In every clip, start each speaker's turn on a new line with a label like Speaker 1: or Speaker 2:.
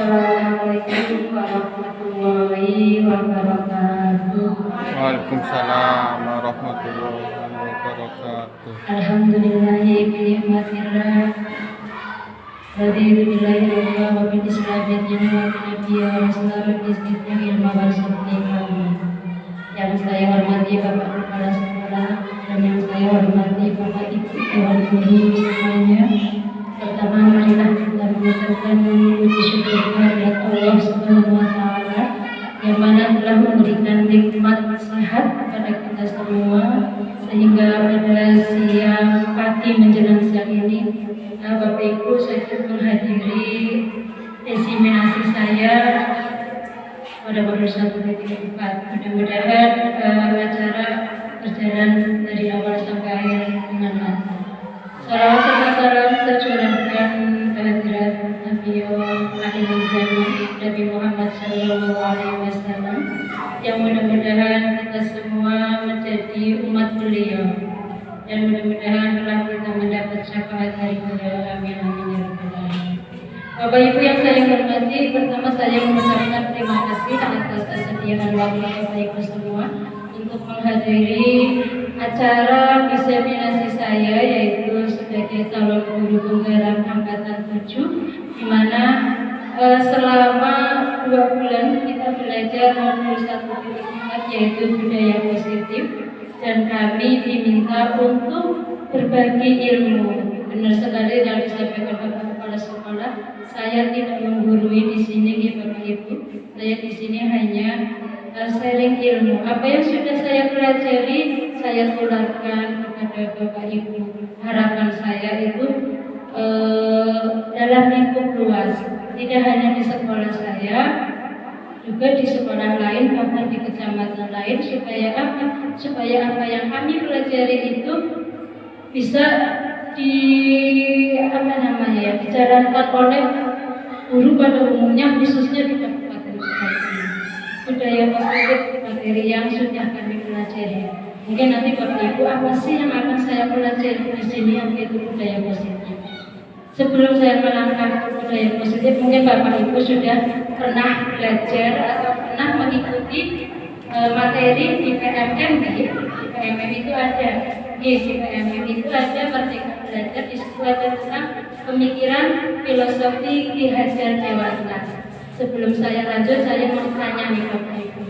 Speaker 1: Assalamualaikum warahmatullahi wabarakatuh.
Speaker 2: Waalaikumsalam warahmatullahi wabarakatuh.
Speaker 1: Alhamdulillahi binikmatillah. Raditu billahi rabba wa bil islami dinan wa bi nabiyyi wa rasulihi bismillahi ilma wa sunni. Yang saya hormati Bapak Kepala Sekolah dan yang saya hormati Bapak Ibu Dewan Guru semuanya. Pertama, marilah kita mengucapkan puji syukur kehadirat Allah Subhanahu wa Ta'ala yang mana telah memberikan nikmat sehat kepada kita semua, sehingga pada siang pagi menjelang siang ini Bapak Ibu saya menghadiri esaminasi saya pada modul 1.4. Mudah-mudahan acara berjalan dari awal sampai akhir dengan lancar. Salawat serta salam tercurahkan kehadirat Nabi akhir zaman Nabi Muhammad Sallallahu Alaihi Wasallam yang mudah-mudahan kita semua menjadi umat beliau dan mudah-mudahan telah kita mendapat syafaat dari beliau. Amin amin ya rabbal alamin. Bapak Ibu yang saya hormati, pertama saya mengucapkan terima kasih atas kesediaan waktu Bapak Ibu semua untuk menghadiri acara eksaminasi saya, yaitu sebagai calon guru penggerak angkatan 7, di mana selama 2 bulan kita belajar modul 1.4 yaitu budaya positif, dan kami diminta untuk berbagi ilmu. Benar sekali yang disampaikan Bapak Kepala Sekolah, saya tidak menggurui di sini, Bapak Ibu. Saya di sini hanya sharing ilmu. Apa yang sudah saya pelajari, saya tularkan kepada Bapak Ibu. Harapan saya itu dalam lingkup luas, tidak hanya di sekolah saya, juga di sekolah lain, bahkan di kecamatan lain, supaya apa yang kami pelajari itu bisa dijalankan oleh guru pada umumnya, khususnya di Kabupaten Bekasi. Budaya positif materi yang sudah kami pelajari. Mungkin nanti Bapak Ibu, apa sih yang akan saya pelajari di sini, yaitu budaya positif. Sebelum saya melangkah ke budaya positif, mungkin Bapak Ibu sudah pernah belajar atau pernah mengikuti materi di PMM. Di PMM itu ada, di PMM itu ada Merdeka Belajar. Di situ ada tentang pemikiran filosofi Ki Hajar Dewantara. Sebelum saya lanjut, saya mau tanya nih Bapak Ibu.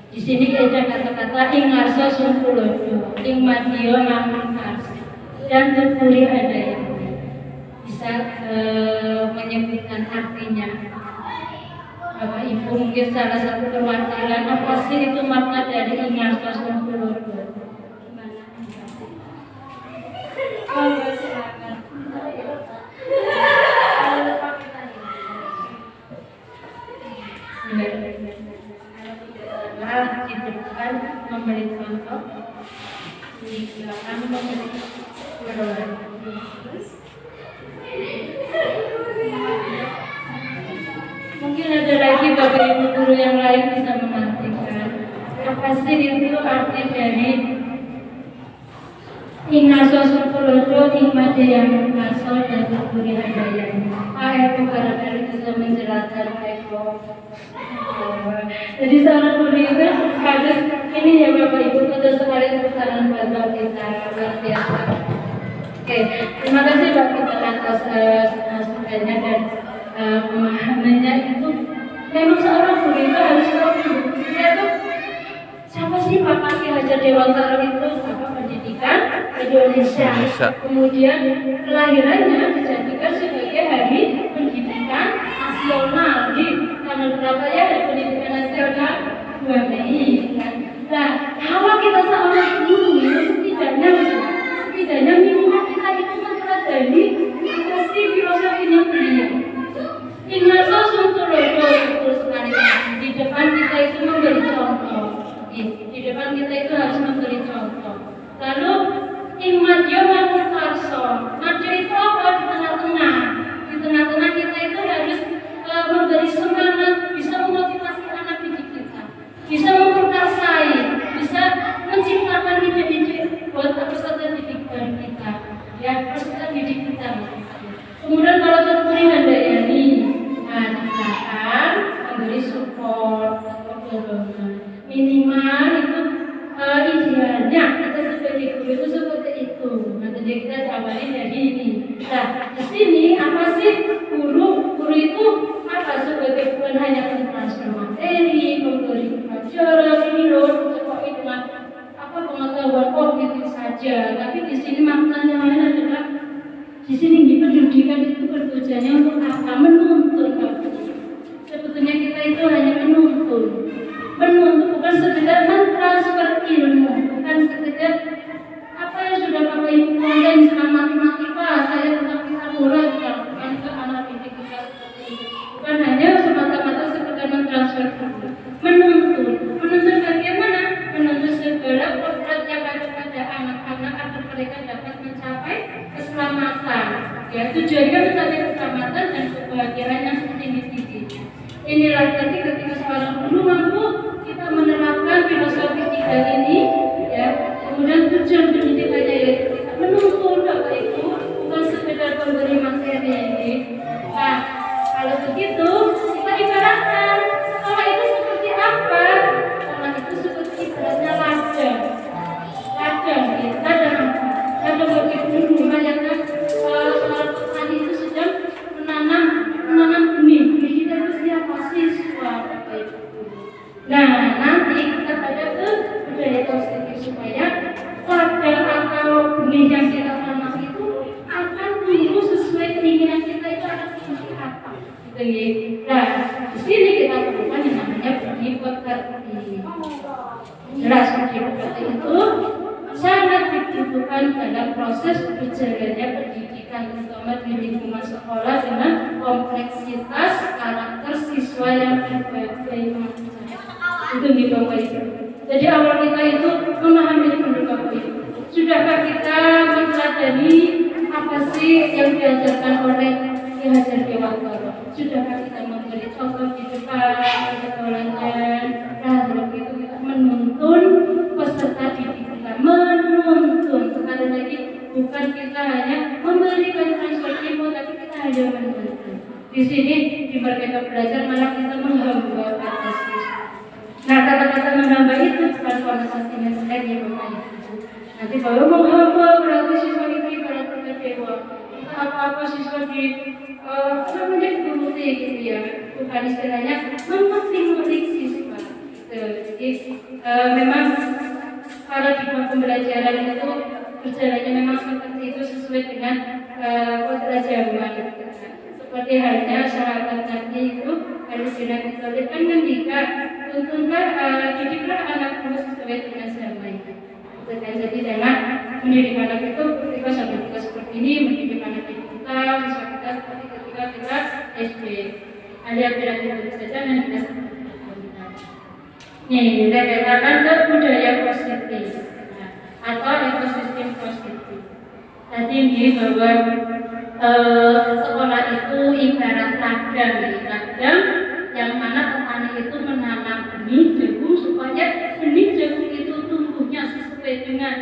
Speaker 1: Di sini ada kata-kata ing ngarsa sungkulodo, ing madya mangun karsa, dan tuturi ada yang bisa menyebutkan artinya. Bapak Ibu, mungkin salah satu perwakilan apa sih itu makna dari ing ngarsa sungkulodo? Di depan memberi contoh, di belakang memberi contoh. Mungkin ada lagi Bapak Ibu guru yang lain bisa mengartikan apa sih itu arti dari Innaso Sungkulodo Ingmadya Maso dan Tuturi Hadayani. Ayat barangkali bisa menjelaskan Eko. Jadi saran guru itu harus ini ya Bapak Ibu, betul sekali pesanan Bapak kita luar biasa. Oke, terima kasih Pak kita atas masukannya dan pemahamannya. Itu memang seorang guru itu harus tahu dia itu siapa sih Bapak Ki Hajar Dewantara itu, apa pendidikan Indonesia. Kemudian kelahirannya dijadikan sebagai hari pendidikan nasional di tanggal berapa ya, hari pendidikan nasional 2 Mei kan. Nah, kalau kita seorang guru setidaknya minimal kita itu mempelajari apa sih filosofinya beliau. Innaso Sungkulodo, betul sekali. Di depan kita itu memberi contoh. Di depan kita itu harus memberi contoh. Lalu Ingmadya mangun karso. Madya itu apa? di sini apa sih guru? Guru itu apa sebagai bukan hanya pentransfer materi, memberi pelajaran ini loh, sesuai dengan apa pengetahuan kognitif saja. Tapi di sini maknanya lain adalah di sini di pendidikan itu bertujuannya untuk apa? Menuntun kamu. Sebetulnya kita itu hanya menuntun, bukan sekedar mentransfer ilmu, bukan sekedar apa yang sudah Bapak Ibu kuasain selama matematika, saya tentang Pitagoras bukan ke anak didik kita seperti itu. Bukan hanya semata-mata sekedar mentransfer ilmu, menuntun bagaimana? Menuntun segala program yang ada pada anak-anak agar mereka dapat mencapai keselamatan. Ya, tujuannya mencapai keselamatan dan kebahagiaan yang setinggi-tingginya. Inilah tadi ketika seorang guru mampu kita menerapkan filosofi 3 ini, ya. Kemudian tujuan pendidikannya yaitu kita menuntun Bapak Ibu, bukan sekedar memberi materi ini. Nah, kalau begitu kita ibaratkan sekolah itu seperti apa? Sekolah itu seperti ibaratnya ladang. Kita dalam ladang bagi guru bayangkan seorang petani itu sedang menanam benih kita itu siapa? Siswa Bapak Ibu. Nah, nanti kita pada ke budaya positif supaya ladang atau benih yang kita tanam itu akan tumbuh sesuai keinginan kita itu akan seperti apa? Gitu ya. Nah, di sini kita perlukan yang namanya benih pekerti. Jelas benih pekerti itu sangat dibutuhkan dalam proses berjalannya pendidikan, terutama di lingkungan sekolah dengan kompleksitas karakter siswa yang berbagai macam. Itu di Bapak Ibu. Jadi awal kita itu memahami dulu Bapak Ibu. Sudahkah kita mempelajari apa sih yang diajarkan oleh Ki Hajar Dewantara? Sudahkah kita memberi contoh di depan ketularan? Nah, begitu kita menuntun peserta didik kita, menuntun. Sekali lagi bukan kita hanya memberikan transfer ilmu, tapi kita hanya menuntun. Di sini di Merdeka Belajar malah kita menghamba kata siswa. Nah, kata-kata menghamba itu bukan konotasinya saja Bapak Ibu. Nanti kalau menghamba berarti siswa itu ibarat dewa. Apa-apa siswa dituruti gitu ya. Bukan istilahnya memetik siswa. Jadi memang paradigma pembelajaran itu berjalannya memang seperti itu sesuai dengan kodrat zaman. Seperti halnya sahabat Nabi itu harus dilakukan ketika tuntunlah didiklah anakmu sesuai dengan zaman. Jadi jangan mendidik anak itu ketika sampai kita seperti ini, mendidik anak kita siswa kita seperti ketika kita SD. Ada yang tidak itu saja dan kita seperti itu. Nih, kita katakan ke budaya positif atau ekosistem positif. Tadi ini bahwa sekolah itu ibarat ladang yang mana petani itu menanam benih jagung supaya benih jagung itu tumbuhnya sesuai dengan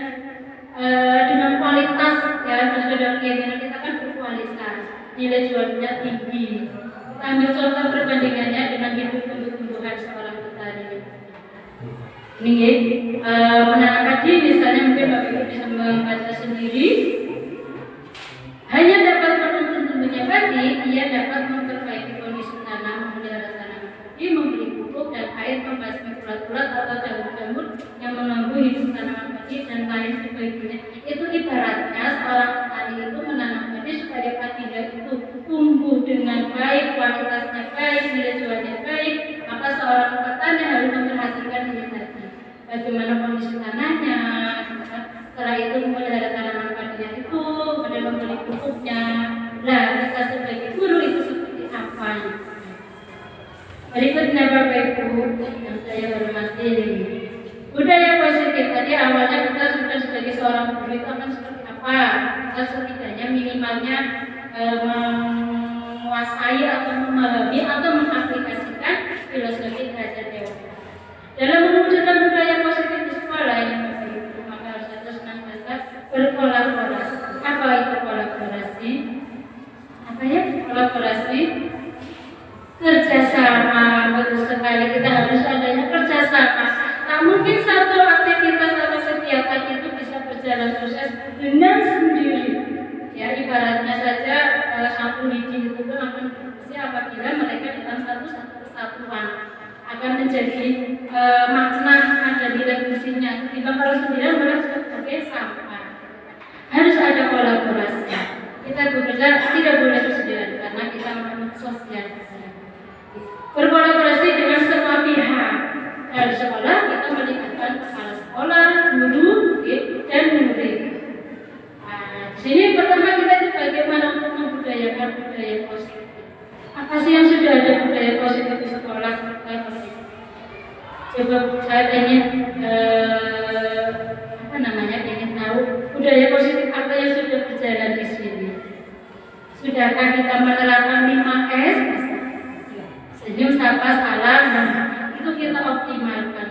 Speaker 1: kualitas ya, sesuai dengan keinginan kita kan berkualitas, nilai jualnya tinggi. Kita ambil contoh perbandingannya dengan hidup tumbuh-tumbuhan seorang petani. Ini menanam padi misalnya, mungkin Bapak Ibu bisa membaca sendiri. Hanya dapat menuntun tumbuhnya padi, ia dapat memperbaiki kondisi tanah, memelihara tanaman padi, memberi pupuk dan air, membasmi ulat-ulat atau jamur-jamur yang mengganggu hidup tanaman padi dan lain sebagainya. Itu ibaratnya seorang petani itu menanam padi supaya padinya itu tumbuh dengan baik, kualitasnya baik, nilai jualnya baik. Maka seorang petani harus memperhatikan ini tadi, bagaimana kondisi tanahnya, setelah itu memelihara tanaman padinya itu, kemudian membeli pupuknya. Nah, kita sebagai guru itu seperti apa? Berikutnya Bapak Ibu yang saya hormati, budaya positif. Tadi awalnya kita sudah sebagai seorang guru itu akan seperti apa? Kita setidaknya minimalnya menguasai atau memahami atau mengaplikasikan filosofi Ki Hajar Dewantara. Dalam mewujudkan budaya positif di sekolah yang maka harus ada senantiasa berkolaborasi. Apa itu kolaborasi? Apa ya? Kolaborasi, kerjasama. Betul sekali, kita harus adanya kerjasama. Tak mungkin satu aktivitas atau kegiatan itu bisa berjalan sukses dengan sendiri. Ya, ibaratnya saja satu biji itu pun akan berfungsi apabila mereka dalam satu kesatuan, akan menjadi makna, ada nilai fungsinya. Jika kalau sendirian mereka sebagai sampah. Harus ada kolaborasi. Kita bekerja tidak boleh sendirian karena kita makhluk sosial. Berkolaborasi dengan semua pihak. Di sekolah kita melibatkan kepala sekolah, guru, dan murid. Di sini pertama kita itu bagaimana untuk membudayakan budaya positif. Apa sih yang sudah ada budaya positif di sekolah? Coba saya pengen pengen tahu budaya positif apa yang sudah berjalan di sini. Sudahkah kita menerapkan 5S? Senyum, sapa, salam, itu kita optimalkan.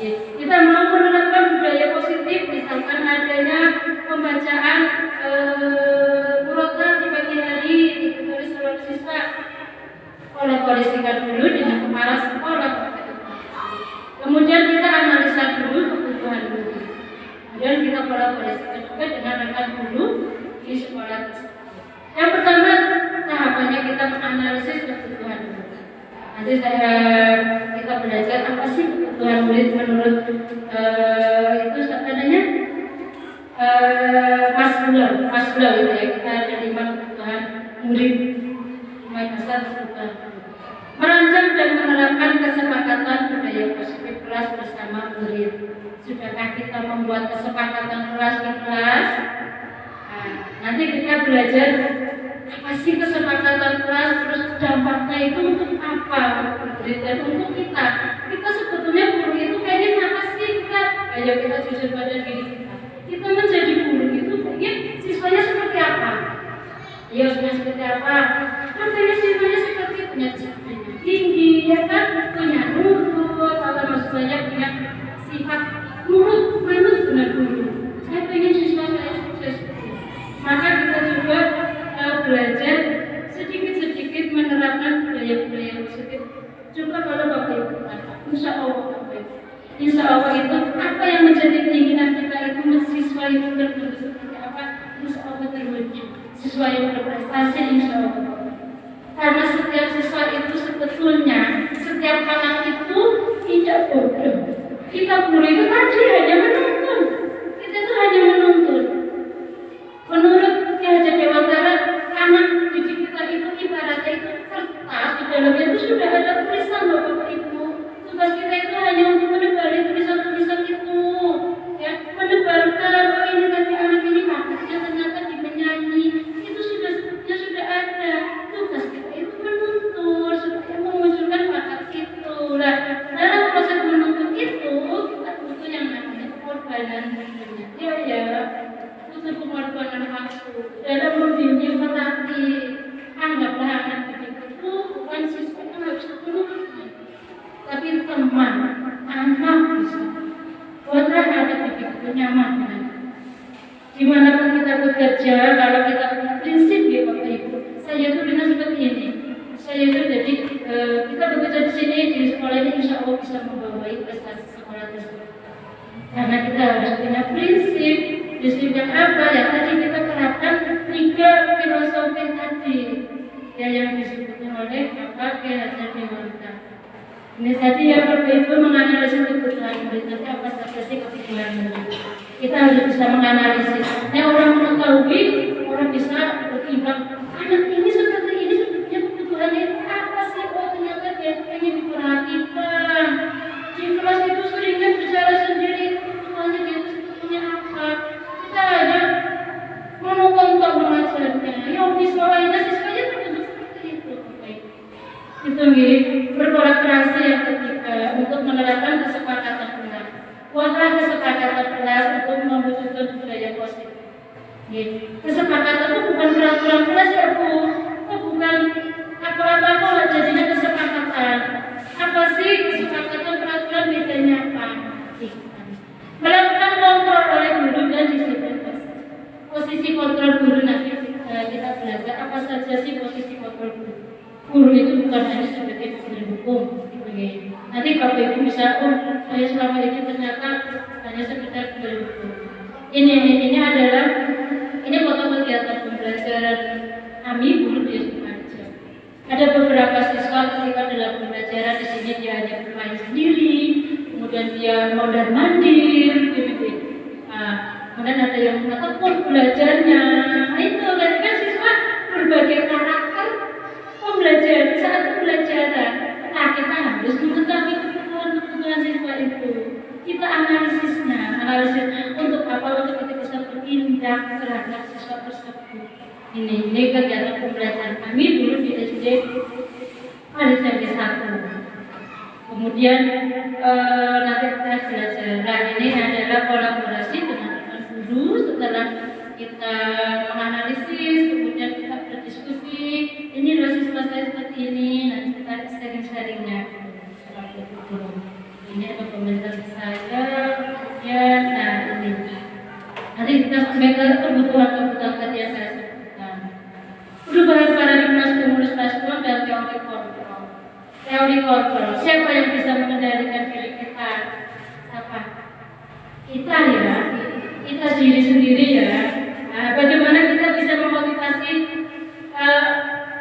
Speaker 1: Kita mau menerapkan budaya positif, misalkan adanya pembacaan program di pagi hari ditulis oleh siswa, kolaborasikan dulu dengan kepala sekolah. Kemudian kita analisa dulu kebutuhan guru. Kemudian kita kolaborasikan juga dengan rekan guru di sekolah tersebut. Yang pertama tahapannya kita menganalisis kebutuhan guru. Nanti kita belajar apa sih kebutuhan murid menurut itu sebenarnya Maslow itu ya, kita ada 5 kebutuhan murid, 5 dasar kebutuhan. Merancang dan menerapkan kesepakatan budaya positif kelas bersama murid. Sudahkah kita membuat kesepakatan kelas di kelas? Nanti kita belajar apa sih kesepakatan kelas, terus dampaknya itu untuk apa, murid dan untuk kita. Kita sebetulnya guru itu pengen apa sih kita? Ayo kita jujur pada diri kita. Kita menjadi guru itu pengen siswanya seperti apa? Ya seperti apa? Kan pengen siswanya seperti punya disiplin tinggi, ya kan? Punya nurut, kalau maksudnya punya sifat nurut, manut benar guru. Saya pengen siswa saya sukses. Maka kita juga belajar sedikit-sedikit menerapkan budaya-budaya positif. Juga kalau Bapak Ibu kata, Insya Allah itu apa yang menjadi keinginan kita itu siswa itu terbentuk seperti apa, Insya Allah terwujud. Siswa yang berprestasi Insya Allah. Karena setiap siswa itu sebetulnya setiap anak itu tidak bodoh. Kita guru itu tadi hanya menuntun. Kita itu hanya menuntun. Menurut Ki Hajar Dewantara, anak didik kita itu ibaratnya itu kertas, di dalamnya itu sudah ada tulisan Bapak Ibu. Tugas kita itu hanya untuk menebar tulisan-tulisan itu, ya, menebarkan bahwa ini tadi anak ini bakatnya ternyata di menyanyi, itu sudah ada. Tugas kita itu menuntun supaya memunculkan bakat itu. Nah, dalam proses menuntun itu kita butuh yang namanya pengorbanan. Ya. Butuh pengorbanan waktu dalam membimbing melatih. Anggaplah anak didik itu bukan siswa yang harus dipenuhi, tapi teman, anak bisa. Buatlah anak didik itu nyaman. Dimanapun kita bekerja, kalau kita punya prinsip ya Bapak Ibu, saya itu dengan seperti ini. Saya itu jadi kita bekerja di sini di sekolah ini Insya Allah bisa membawa prestasi sekolah tersebut. Karena kita harus punya prinsip. Prinsip yang apa? Ya tadi kita terapkan 3 filosofi tadi, ya yang disebutkan oleh Bapak Ki Hajar Dewantara. Ini tadi yang Bapak Ibu menganalisis kebutuhan murid. Nanti apa saja sih kebutuhan murid? Kita harus bisa menganalisis. Orang mengetahui, orang bisa berkembang. Anak ini seperti ini sebetulnya kebutuhannya apa sih? Oh ternyata dia ingin diperhatikan. Di kelas itu seringnya bicara sendiri, kebutuhannya dia sebetulnya apa? Kita hanya menonton mengajarnya. Yang siswanya terbentuk seperti itu. Itu berkolaborasi yang ketiga untuk menerapkan kesepakatan kelas. Buatlah kesepakatan kelas untuk mewujudkan budaya positif. Kesepakatan itu bukan peraturan kelas ya Bu. Bukan apa-apa jadinya kesepakatan. Apa sih kesepakatan peraturan bedanya apa? Melakukan kontrol oleh guru dan disiplin. Posisi kontrol guru nanti kita belajar apa saja sih posisi kontrol guru. Guru itu bukan hanya sebagai pemberi hukum, gitu ya. Nanti Bapak Ibu bisa, saya selama ini ternyata hanya sekedar pemberi hukum. Ini adalah Ini foto kegiatan pembelajaran kami dulu di Sukoharjo. Ada beberapa siswa ketika dalam pembelajaran di sini dia hanya bermain sendiri, kemudian dia mondar mandir, gitu. Kemudian ada yang tekun belajarnya. Nah, itu kan siswa berbagai karakter pembelajaran saat pembelajaran. Nah, kita harus mengetahui kebutuhan siswa itu. Kita analisis untuk apa, untuk kita bisa bertindak terhadap siswa tersebut. Ini kegiatan pembelajaran kami dulu di SD SMP 1. Kemudian nanti kita belajar. Nah, ini adalah kolaborasi dengan guru. Setelah kita menganalisis, kemudian kita berdiskusi. Ini loh siswa saya seperti ini. Nanti kita sharing-sharingnya. Ini ada komentar saya. Kemudian, nah ini. Nanti kita sampai ke kebutuhan tadi yang saya sebutkan. Perubahan paradigma stimulus respon dan teori kontrol. Teori kontrol. Siapa yang bisa mengendalikan diri kita? Siapa? Kita ya. Kita sendiri ya. Nah, bagaimana kita bisa memotivasi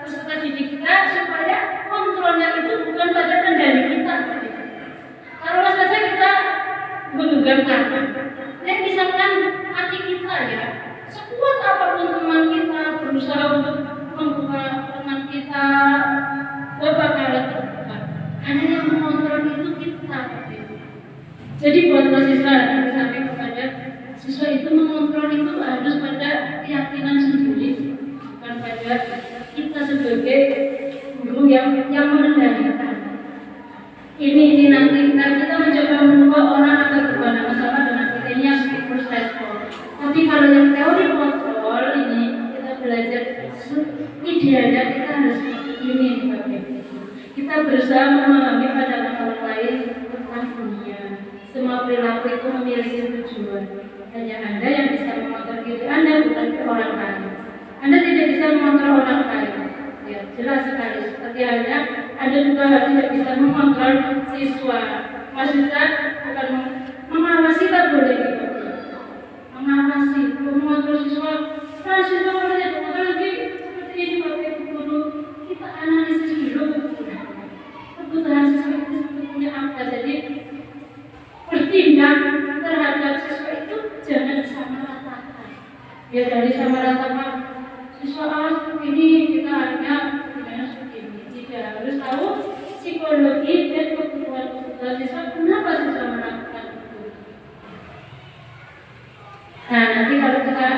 Speaker 1: peserta didik kita supaya kontrolnya itu bukan pada kendali kita. Kalau saja kita menggenggam tangan, dan misalkan hati kita ya, sekuat apapun teman kita berusaha untuk membuka teman kita, bakalan terbuka. Hanya yang mengontrol itu kita. Jadi buat mahasiswa, sampai kepada siswa itu mengontrol itu harus pada keyakinan sendiri, bukan pada kita sebagai guru yang mengendalikan. Ini nanti kita mencoba mengubah orang agar berbeda masalah dengan kriterinya stimulus respon. Tapi kalau yang teori kontrol ini kita belajar idealnya kita harus seperti ini, kita berusaha memahami pandangan orang lain tentang dunia. Semua perilaku itu memiliki tujuan. Hanya Anda yang bisa mengontrol diri Anda, bukan orang lain. Anda tidak bisa mengontrol orang lain. Ya, jelas sekali. Seperti halnya Anda juga tidak bisa mengontrol siswa. Maksudnya bukan mengawasi, tak boleh gitu. Mengawasi, mengontrol siswa. Nah, siswa kalau tidak lagi seperti ini pakai guru, kita analisis dulu kebutuhan siswa itu sebetulnya apa. Jadi bertindak terhadap siswa itu jangan disamaratakan. Ya dari samaratakan siswa ini kita hanya seperti ini. Tidak harus tahu psikologi dan kebutuhan siswa, kenapa siswa melakukan itu. Nah, nanti kalau kita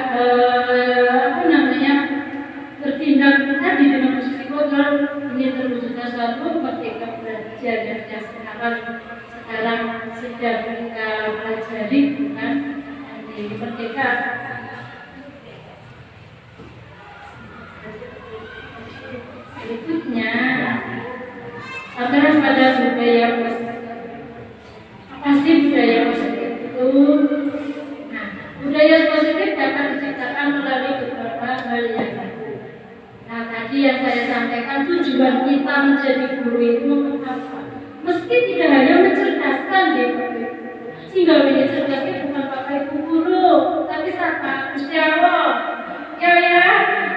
Speaker 1: bertindak tadi dengan posisi kontrol, ini terwujudnya suatu merdeka belajar yang sekarang sedang kita pelajari, bukan nanti merdeka. Berikutnya, agar pada budaya positif. Apa sih budaya positif itu? Nah, budaya positif dapat diciptakan melalui beberapa hal yang ada. Nah, tadi yang saya sampaikan, tujuan kita menjadi guru itu apa? Meski tidak hanya mencerdaskan gitu. Sehingga ini cerdasnya bukan Bapak Ibu guru, tapi siapa? Gusti Allah. Ya,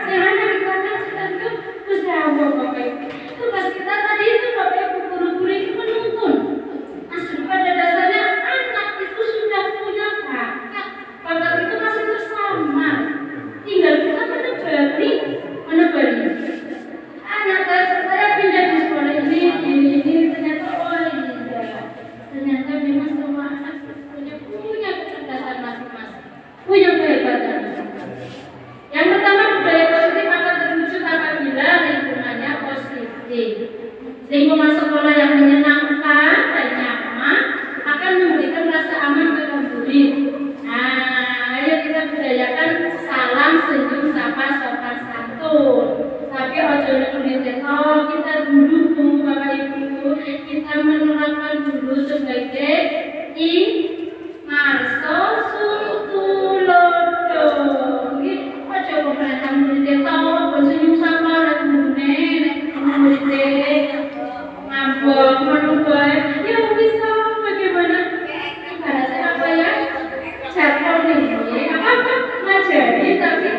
Speaker 1: jangan kita cerdas itu Gusti Allah Bapak Ibu. Tugas kita tadi itu Bapak Ibu guru-guru itu menuntun. Asal pada dasarnya anak itu sudah punya bakat. Bakat itu masih bersama. Tinggal kita menebari. Anak saya pindah di sekolah ini ternyata ternyata memang semua anak punya kecerdasan masing-masing, punya kehebatan masing-masing. Yang pertama, budaya positif akan terwujud apabila lingkungannya positif. Lingkungan sekolah yang menyenangkan dan nyaman akan memberikan rasa aman bagi murid. Nah, ayo kita budayakan salam, senyum, sapa, sopan santun. Tapi ojo kita dulu Bapak Ibu, kita menerapkan dulu sebagai marso sutulodo. Ojo pemerintah murid senyum sapa nek murid ngambek menunggu. Ya bisa bagaimana? Bahasa apa ya? Jargon ini apa ngajari tapi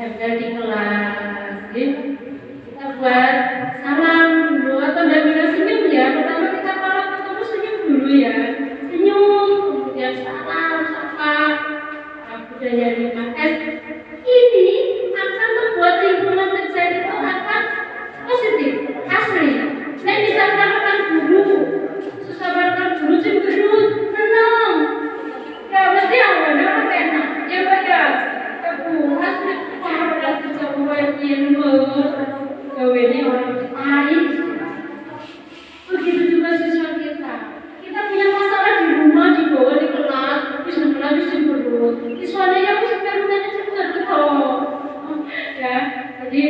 Speaker 1: tempel di kelas. Jadi kita buat salam dulu atau bilang senyum ya. Pertama kita kalau ketemu senyum dulu ya, senyum, kemudian salam, sapa, budaya 5S. Ini akan membuat lingkungan kerja itu akan positif, asli. Saya bisa mendapatkan guru, susah banget guru cemberut, tenang. Ya mesti awalnya orang enak, ya baca. Aku asli orang kerja yang gawe orang lain. Begitu juga siswa kita. Kita punya masalah di rumah, di bawah, di kelas, bisa cemberut. Siswanya yang sebenarnya betul. Ya, jadi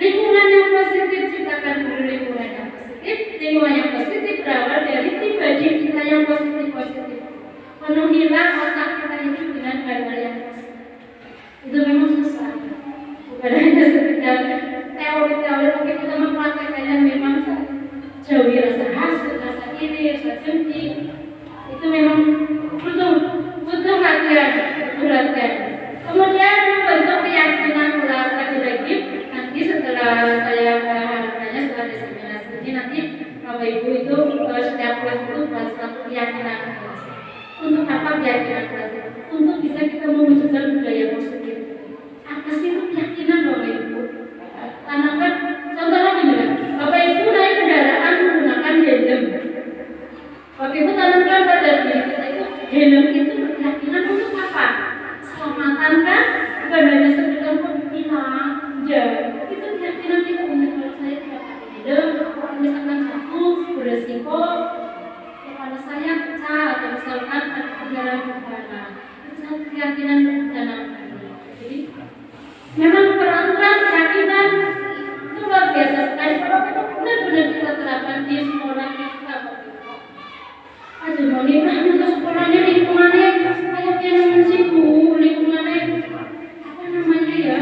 Speaker 1: lingkungan yang positif ciptakan dulu lingkungan yang positif. Lingkungan yang positif berawal dari pribadi kita yang positif. Penuhilah otak kita itu dengan hal-hal yang positif. Itu memang susah. Bukan hanya sekedar teori-teori, tapi kita mempraktekkannya memang jauhi rasa hasut, rasa iri, rasa dengki. Itu memang butuh latihan. Kemudian membentuk keyakinan kelas lagi-lagi. Nanti setelah saya harapannya setelah diseminasi ini nanti Bapak Ibu itu setiap kelas itu buat satu keyakinan kelas. Untuk apa keyakinan kelas? Untuk bisa kita mewujudkan budaya positif. Apa sih itu keyakinan Bapak Ibu? Tanamkan contohnya gini, Bapak Ibu naik kendaraan menggunakan helm. Bapak Ibu tanamkan pada diri kita itu helm itu berkeyakinan untuk apa? Selamatan kan? Bukan hanya sekedar hilang, jauh. Itu keyakinan kita untuk kalau saya tidak pakai helm, kalau misalkan jatuh beresiko, kepala saya pecah atau misalkan ada kendaraan berbahaya. Itu satu keyakinan tanamkan. Jadi memang peraturan keyakinan itu luar biasa sekali. Kalau kita benar-benar kita terapkan di sekolah kita, aduh, mau lihat ke sekolahnya lingkungannya kayak yang siku, lingkungannya apa namanya ya,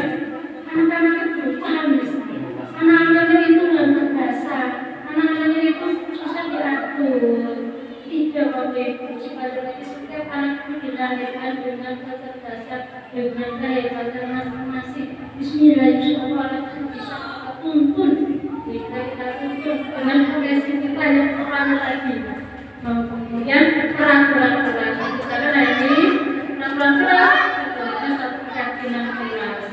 Speaker 1: anak-anaknya brutal misalnya, anak-anaknya itu nggak terbiasa, anak-anaknya itu susah diatur. Tidak Bapak Ibu, supaya setiap anak itu dilahirkan dengan kecerdasan, dengan kehebatan masing-masing. Bismillahirrahmanirrahim, bisa kita tuntun, bisa kita tuntun dengan progresi kita yang kurang lagi. Kemudian peraturan kelas, karena ini peraturan kelas adalah satu keyakinan kelas,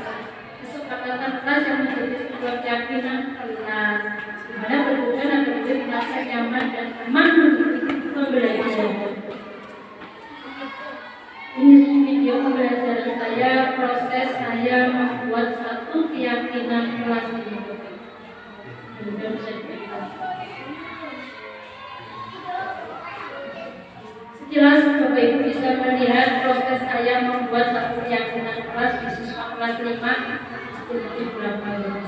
Speaker 1: kesepakatan kelas yang menjadi sebuah keyakinan kelas, di mana berguna agar menjadi rasa nyaman dan aman untuk pembelajaran. Ini video pembelajaran saya, proses saya membuat satu keyakinan kelas ini. Sudah bisa dilihat. Jelas Bapak Ibu bisa melihat proses saya membuat satu keyakinan kelas di siswa kelas 5 seperti berapa ini.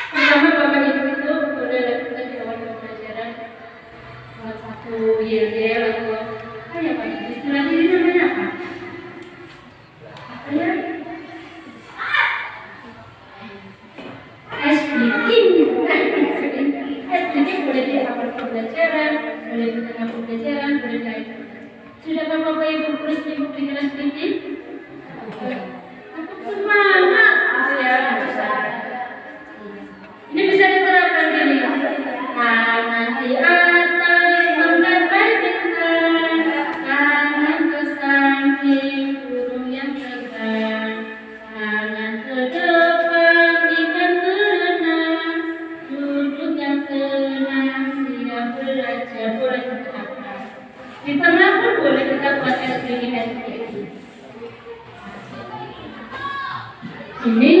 Speaker 1: Pertama Bapak Ibu itu boleh lakukan di awal pembelajaran buat satu YL atau apa ya Pak? Istilah ini namanya apa? Apa ya? SBK boleh di awal pembelajaran, boleh di tengah pembelajaran, boleh di akhir. Sudahkah Bapak Ibu tulis di buku kelas ini? Semangat, ya bisa. Ini bisa diterapkan gini. Tangan di atas, menggapai bintang, tangan ke samping, burung yang terbang, tangan ke depan, ikan berenang, duduk yang tenang, siap belajar, boleh diterapkan. Di tengah pun boleh kita buat SBG. Ini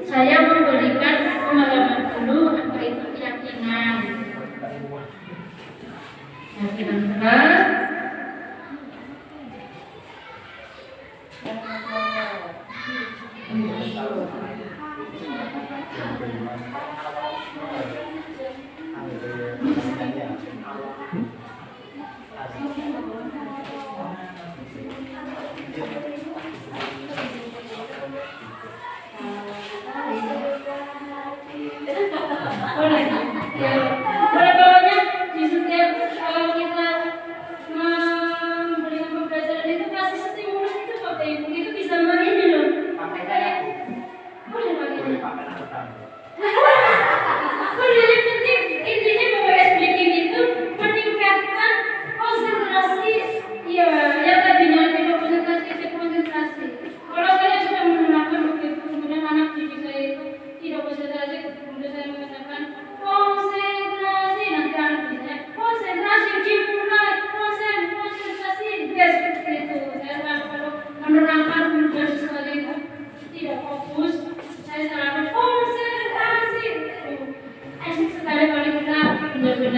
Speaker 1: saya memberikan pengalaman dulu apa itu keyakinan. Keyakinan keras. Boleh bawanya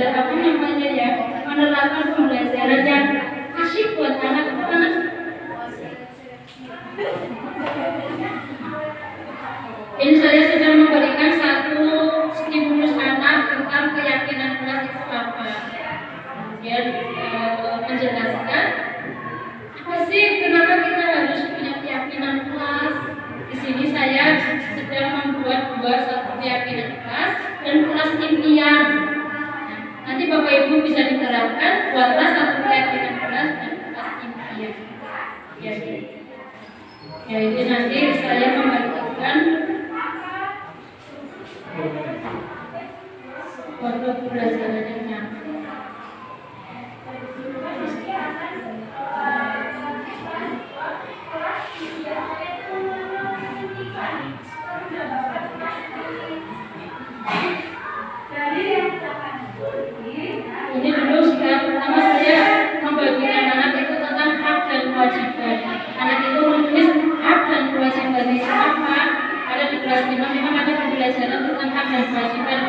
Speaker 1: apa namanya ya, menerapkan pembelajaran yang asyik buat anak-anak. Ini saya sedang memberikan satu stimulus anak tentang keyakinan kelas itu apa. Kemudian menjelaskan apa sih kenapa kita harus punya keyakinan kelas. Di sini saya sedang membuat satu keyakinan kelas dan kelas impian. Nanti Bapak Ibu bisa diterapkan, buatlah satu keyakinan kelas dan kelas impian. Ya itu nanti saya membagikan foto pembelajarannya. Ini dulu pertama saya membagikan anak itu tentang hak dan kewajiban. Anak itu menulis hak dan kewajiban itu apa? Ada di kelas 5 memang ada pembelajaran tentang hak dan kewajiban.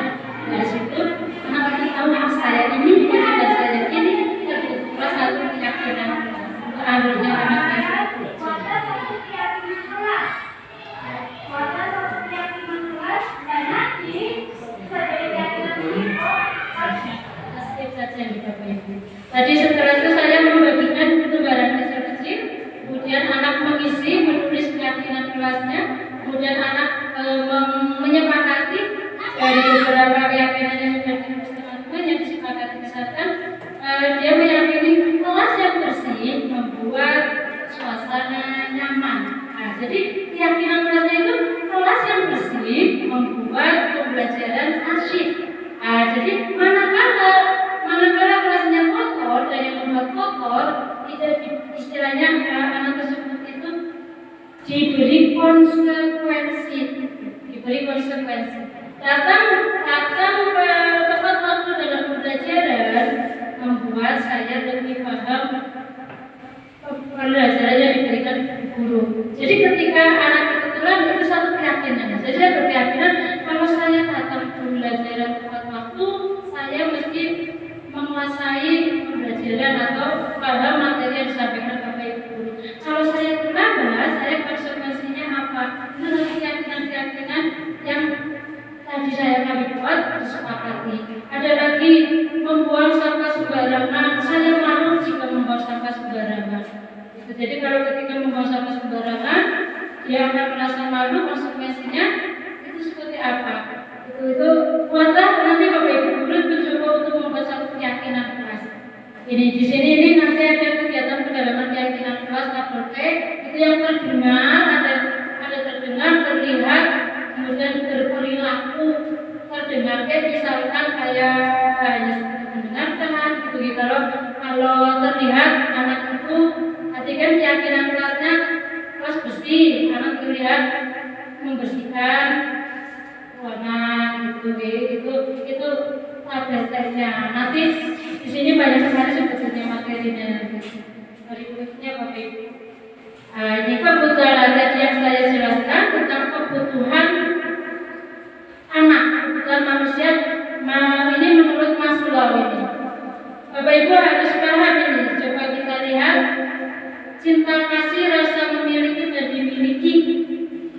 Speaker 1: Dari situ anak akan tahu hak saya ini, kewajiban saya ini, kelas satu keyakinan alurnya anaknya. Tadi setelah itu saya membagikan lembaran kecil-kecil, kemudian anak mengisi, menulis keyakinan kelasnya, kemudian anak menyepakati dari beberapa keyakinan yang sudah ditulis teman-teman yang disepakati misalkan dia meyakini kelas yang bersih membuat suasana nyaman. Nah, jadi keyakinan kelasnya itu kelas yang bersih membuat pembelajaran asyik. Nah, jadi manakala kelasnya kotor dan yang membuat kotor, istilahnya anak tersebut itu diberi konsekuensi. Datang tepat waktu dalam pembelajaran membuat saya lebih paham pembelajaran yang diberikan guru. Jadi ketika anak itu terang itu satu keyakinan. Jadi saya berkeyakinan kalau saya datang pembelajaran tepat waktu, saya mesti menguasai pembelajaran atau paham materi yang disampaikan Bapak Ibu guru. Kalau saya terlambat, saya konsekuensinya apa? Itu keyakinan-keyakinan yang tadi kami buat disepakati. Ada lagi membuang sampah sembarangan. Saya malu jika membuang sampah sembarangan. Jadi kalau ketika membuang sampah sembarangan, dia akan merasa malu. Konsekuensinya itu seperti apa? Itu buatlah nanti Bapak Ibu guru mencoba untuk membuat satu keyakinan kelas. Ini di sini ini nanti ada kegiatan pendalaman keyakinan kelas KPT itu yang terdengar, ada terdengar, terlihat, kemudian berperilaku. Terdengar misalkan kayak hanya seperti mendengarkan gitu kalau terlihat anak itu tadi kan keyakinan kelasnya kelas bersih, anak terlihat membersihkan ruangan itu materi-materinya. Nanti di sini banyak sekali sebetulnya materinya. Berikutnya Bapak Ibu. Ini kebutuhan tadi yang saya jelaskan tentang kebutuhan anak, kebutuhan manusia. Ini menurut Maslow ini. Bapak Ibu harus paham ini. Coba kita lihat cinta kasih, rasa memiliki dan dimiliki.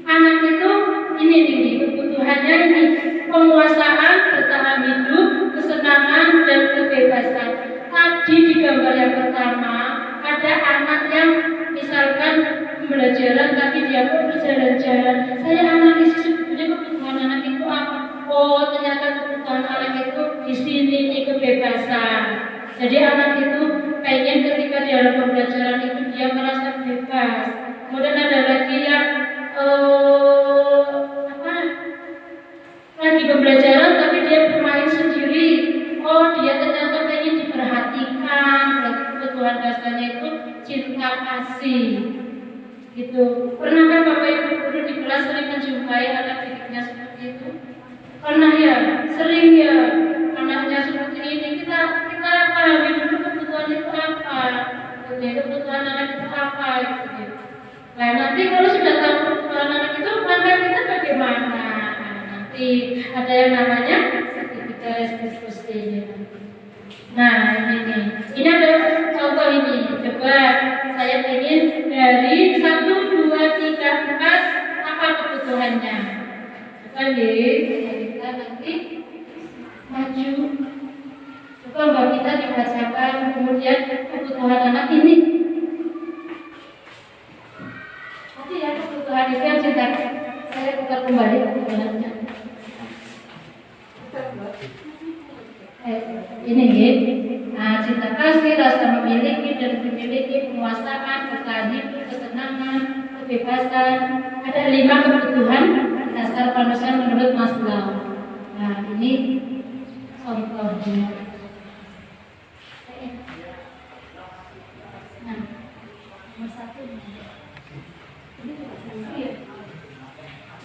Speaker 1: Anak itu ini kebutuhannya ini penguasaan, bertahan hidup, kesenangan dan kebebasan. Tadi di gambar yang pertama ada anak yang misalkan pembelajaran tapi dia pun berjalan-jalan. Saya analisis sebetulnya kebutuhan anak itu apa? Oh, ternyata kebutuhan anak itu di sini ini kebebasan. Jadi anak itu pengen ketika di dalam pembelajaran itu dia merasa bebas. Kemudian ada lagi yang lagi pembelajaran tapi dia bermain sendiri. Oh, dia ternyata pengen diperhatikan. Berarti kebutuhan dasarnya itu cinta kasih. Gitu. Pernah kan Bapak Ibu guru di kelas sering menjumpai anak didiknya seperti itu? Pernah ya, sering ya. Anaknya seperti ini kita pahami dulu kebutuhan itu apa. Kebutuhan anak itu apa gitu. Nah, nanti kalau sudah tahu kebutuhan anak itu, maka kita bagaimana? Nanti ada yang namanya sertifikat diskusi. ini. Nah, ini ada contoh ini. Coba saya ingin dari 1, 2, 3, 4 apa kebutuhannya. Coba deh, kita nanti maju. Coba Mbak kita dibacakan kemudian kebutuhan anak ini. Nanti ya kebutuhan itu yang saya putar kembali kebutuhannya. Ini ya. Nah, cinta kasih, rasa memiliki dan dimiliki, penguasaan, keadilan, kesenangan, kebebasan. Ada 5 kebutuhan dasar manusia menurut Maslow. Nah, ini contohnya. Nah, nomor 1.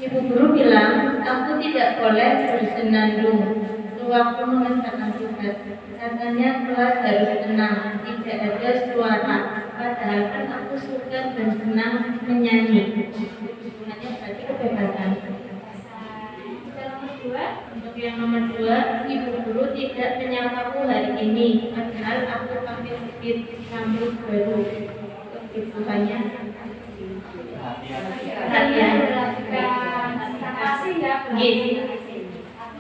Speaker 1: Ibu guru bilang, aku tidak boleh bersenandung. Waktu mengerjakan tugas, katanya kelas harus tenang, tidak ada suara. Padahal kan aku suka dan senang menyanyi. Hubungannya berarti kebebasan. Untuk yang nomor 2, ibu guru tidak menyapaku hari ini, padahal aku pakai bibit rambut baru. Kebutuhannya perhatian.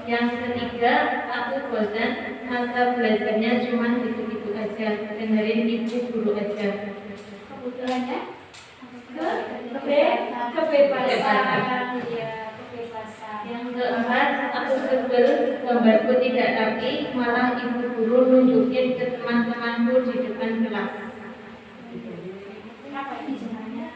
Speaker 1: Yang ketiga, aku bosan, masa belajarnya cuma gitu-gitu aja, dengerin ibu guru aja. Kebutuhannya kebebasan. Yang keempat, aku sebel, gambarku tidak rapi, malah ibu guru nunjukin ke teman-temanku di depan kelas. Apa ini sebenarnya?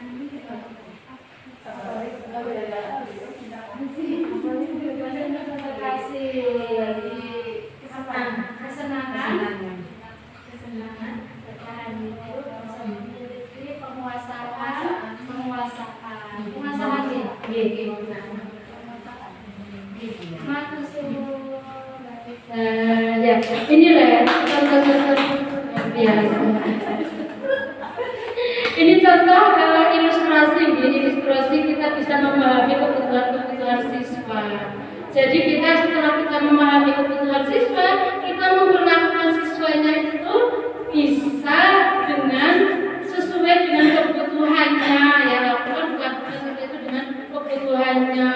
Speaker 1: Ya, inilah contoh-contoh biasa. Ini contoh ilustrasi kita bisa memahami kebutuhan siswa. Jadi kita setelah kita memahami kebutuhan siswa, kita memperlakukan siswanya itu bisa dengan sesuai dengan kebutuhannya, ya lakukan sesuai itu dengan kebutuhannya.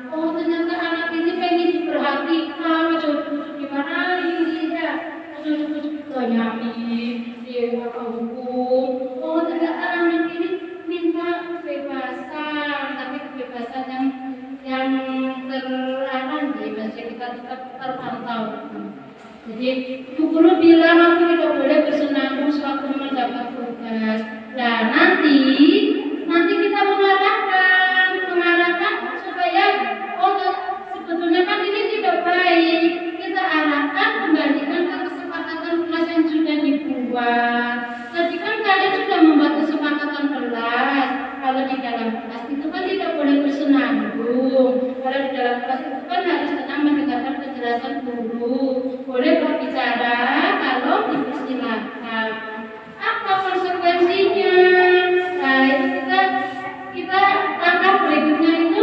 Speaker 1: Oh ternyata anak ini pengen diperhatikan, cucu dimarahin, ya, cucu ditanyain, dia hukum. Oh ternyata anak ini minta kebebasan, tapi kebebasan yang masih kita tetap terpantau. Jadi ibu guru bilang aku tidak boleh bersenandung sewaktu mendapat tugas. Nah nanti kita mengarahkan supaya sebetulnya kan ini tidak baik. Kita arahkan kembalikan ke kesepakatan kelas yang sudah dibuat. Tadi kan kalian sudah membuat kesepakatan kelas. Kalau di dalam kelas itu kan tidak boleh bersenandung. Kalau di dalam kelas itu kan harus tenang mendengarkan penjelasan guru. Boleh berbicara kalau dipersilakan. Apa konsekuensinya? Nah, itu kita langkah berikutnya itu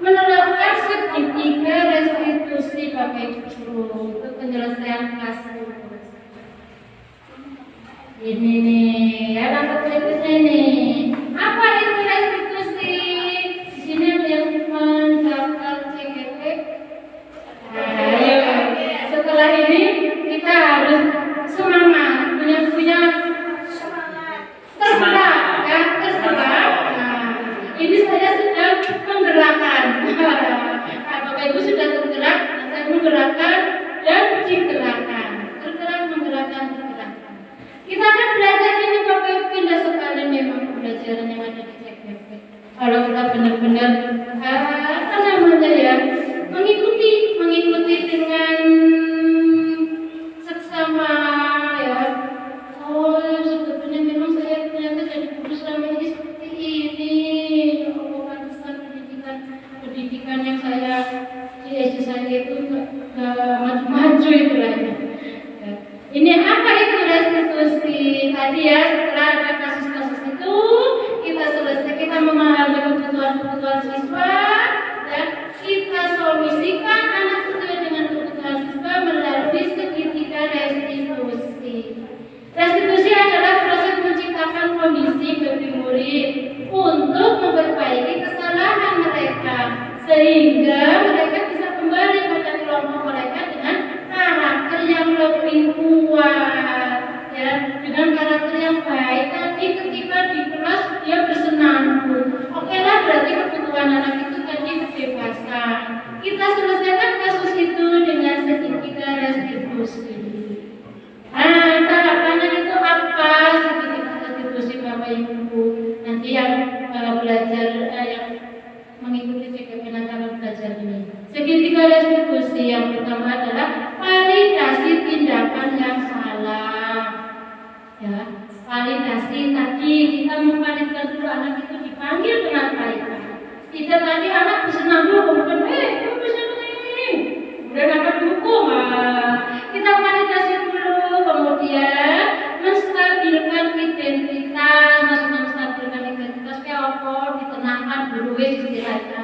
Speaker 1: menerapkan segitiga restitusi Bapak Ibu. Itu penyelesaian kelas. Ini nih, ya langkah berikutnya ini. Apa itu restitusi? Di sini ada yang mendaftar CGP. Ayo, setelah ini kita harus semangat, punya tergerak, ya tergerak. Nah, ini saya sedang menggerakkan. Bapak Ibu sudah tergerak, saya menggerakkan dan digerakkan. Tergerak, menggerakkan, tergerakkan. Kita akan belajar ini Bapak Ibu, pindah sekali memang pembelajaran yang ada di CGP. Kalau kita benar-benar apa namanya ya, mengikuti dengan seksama ya. Oh sebetulnya memang saya ternyata jadi guru selama ini seperti ini. Oh pantesan pendidikan yang saya di SD saya itu nggak maju-maju itu lah ya. Ini apa itu restitusi tadi ya, setelah ada kasus-kasus itu kita selesai, kita memahami kebutuhan siswa dan kita solusikan anak sesuai dengan kebutuhan siswa melalui restitusi. Nah, tahapannya itu apa? Segitiga restitusi Bapak Ibu. Nanti yang belajar yang mengikuti CKP Natal belajar ini. Segitiga restitusi yang pertama adalah validasi tindakan yang salah. Ya, validasi tadi kita memvalidkan dulu anak itu dipanggil dengan baik. Tidak tadi anak bersenang dulu, kemudian kamu bisa begini, kemudian akan dihukum. Kita validasi dulu, kemudian menstabilkan identitas, menstabilkan identitas kayak apa, ditenangkan dulu istilahnya.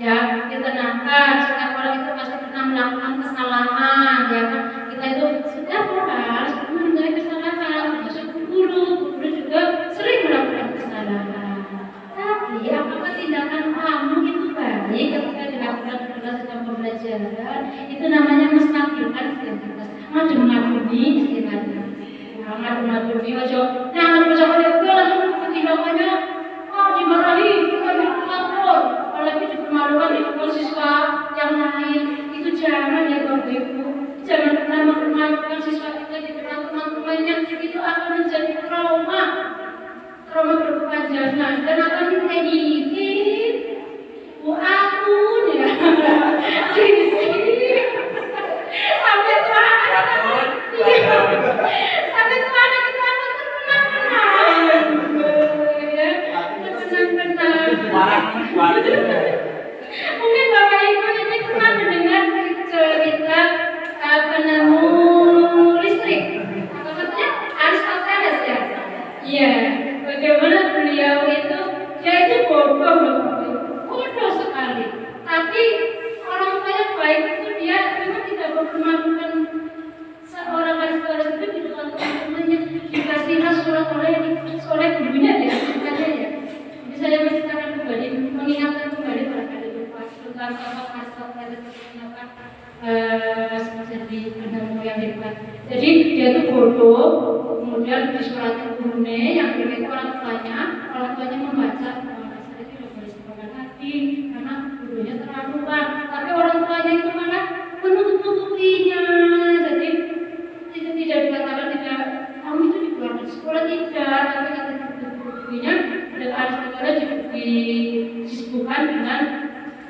Speaker 1: Ya, ditenangkan. Setiap orang itu pasti pernah melakukan kesalahan, ya kan? Kita itu setiap orang harus mengenai kesalahan. Guru juga sering melakukan kesalahan. Tapi apakah tindakan kamu itu baik ketika dilakukan di kelas dalam pembelajaran? Itu namanya menstabilkan identitas. Madu-maduni istilahnya. Madu-maduni ojo. Jangan bersama dia langsung tindakannya dimarahi, kita dilapor, apalagi dipermalukan di depan siswa yang lain. Itu jangan ya Bapak Ibu. Jangan pernah mempermalukan siswa kita di depan teman-temannya. Itu akan menjadi trauma berkepanjangan dan akan dikredit. Aku ya di sini sampai tua sampai tua anak kita akan terkenal-kenal. Mungkin Bapak Ibu ini pernah mendengar cerita penemu listrik, atau katanya Aristoteles ya. Iya, bagaimana beliau itu, dia itu bodoh sekali. Tapi orang tuanya baik itu dia memang tidak mempermalukan seorang Aristoteles itu di depan teman-temannya, dikasihlah surat oleh gurunya ya, katanya ya. Jadi saya masih akan kembali mengingatkan kembali barangkali lupa tentang Aristoteles kenapa jadi penemu yang hebat. Jadi dia itu bodoh, kemudian disuratin gurunya yang itu orang tuanya membaca saya itu tidak boleh sekolah lagi karena gurunya terlaluan. Tapi orang tuanya itu malah menutup-nutupinya. Jadi tidak dikatakan tidak kamu itu dikeluarkan sekolah tidak, tapi kata gurunya dan Aristoteles disebutkan dengan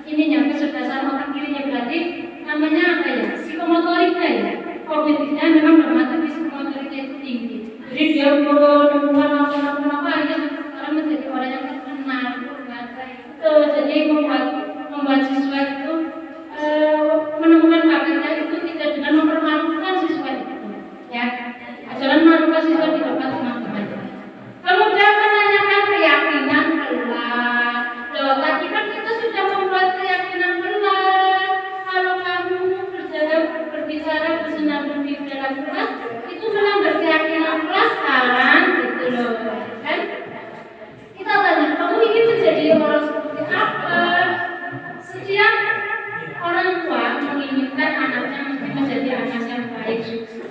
Speaker 1: ininya kecerdasan otak kirinya, berarti namanya apa ya, psikomotoriknya ya, kognitifnya memang bermata psikomotoriknya itu tinggi. Jadi dia menemukan apa aja sekarang menjadi orang yang terkenal itu. Jadi membuat siswa itu menemukan bakatnya itu tidak dengan mempermalukan siswa itu, ya. Jangan memalukan siswa di depan teman-teman. Kemudian menanyakan keyakinan kelas. Loh, tadi kan kita sudah membuat keyakinan kelas. Kalau kamu berbicara bersenandung di dalam kelas, itu melanggar keyakinan kelas kan, gitu loh, kan? Kita tanya, kamu ingin menjadi orang seperti apa? Setiap orang tua menginginkan anaknya menjadi anak yang baik, sukses.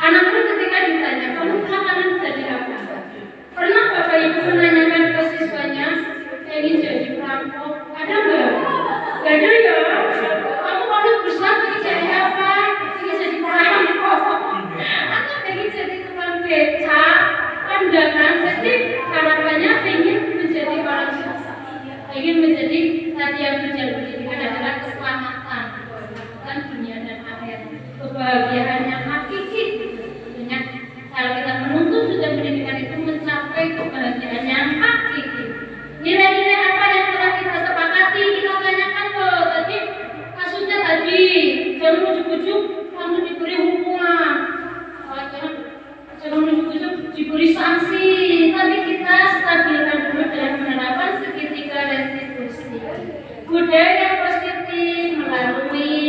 Speaker 1: Anak pun ketika ditanya, kamu akan menjadi apa? Pernah Bapak Ibu menanyakan ke siswanya, ingin jadi perampok? Ada nggak? Gak ada ya. Kamu kalau besar ingin jadi apa? Ingin jadi perampok? Atau ingin jadi tukang beca? Anda kan? Jadi harapannya ingin menjadi orang sukses. Ingin menjadi tadi yang menjadi pendidikan adalah keselamatan dunia dan akhirat, kebahagiaan yang hakiki. Tentunya kalau kita menuntut sudah pendidikan itu mencapai kebahagiaan yang hakiki. Nilai-nilai apa yang telah kita sepakati, kita tanyakan loh. Tadi kasusnya tadi jangan ujuk-ujuk kamu diberi hukuman, jangan ujuk-ujuk diberi sanksi. Tapi kita stabilkan dulu dengan penerapan segitiga restitusi. Budaya yang positif melalui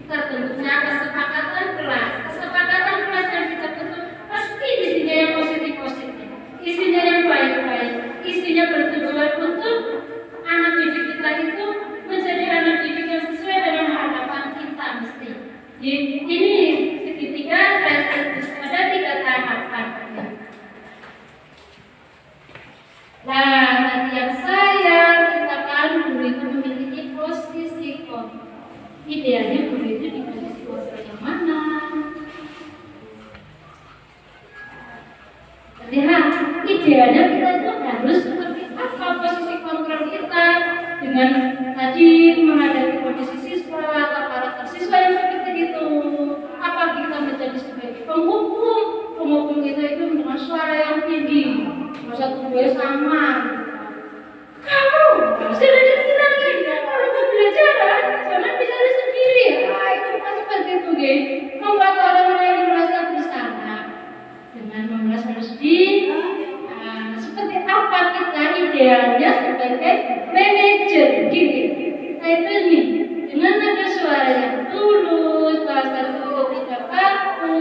Speaker 1: terbentuknya kesepakatan kelas. Kesepakatan kelas yang kita bentuk pasti isinya yang positif-positif, isinya yang baik-baik, isinya bertujuan untuk anak didik kita itu menjadi anak didik yang sesuai dengan harapan kita mesti. Ini segitiga restitusi, ada 3 tahapan. Nah, tadi yang saya ceritakan, guru itu memiliki posisi idealnya guru itu ya sama. Kamu sudah dibilangin kalau pembelajaran jangan bicara sendiri. Itu kan seperti itu, geng. Membuat orang lain merasa bersalah dengan memeras harus seperti apa kita idealnya sebagai manajer, gitu. Nah itu nih, dengan ada suara yang tulus, bahasa tubuh tidak kaku,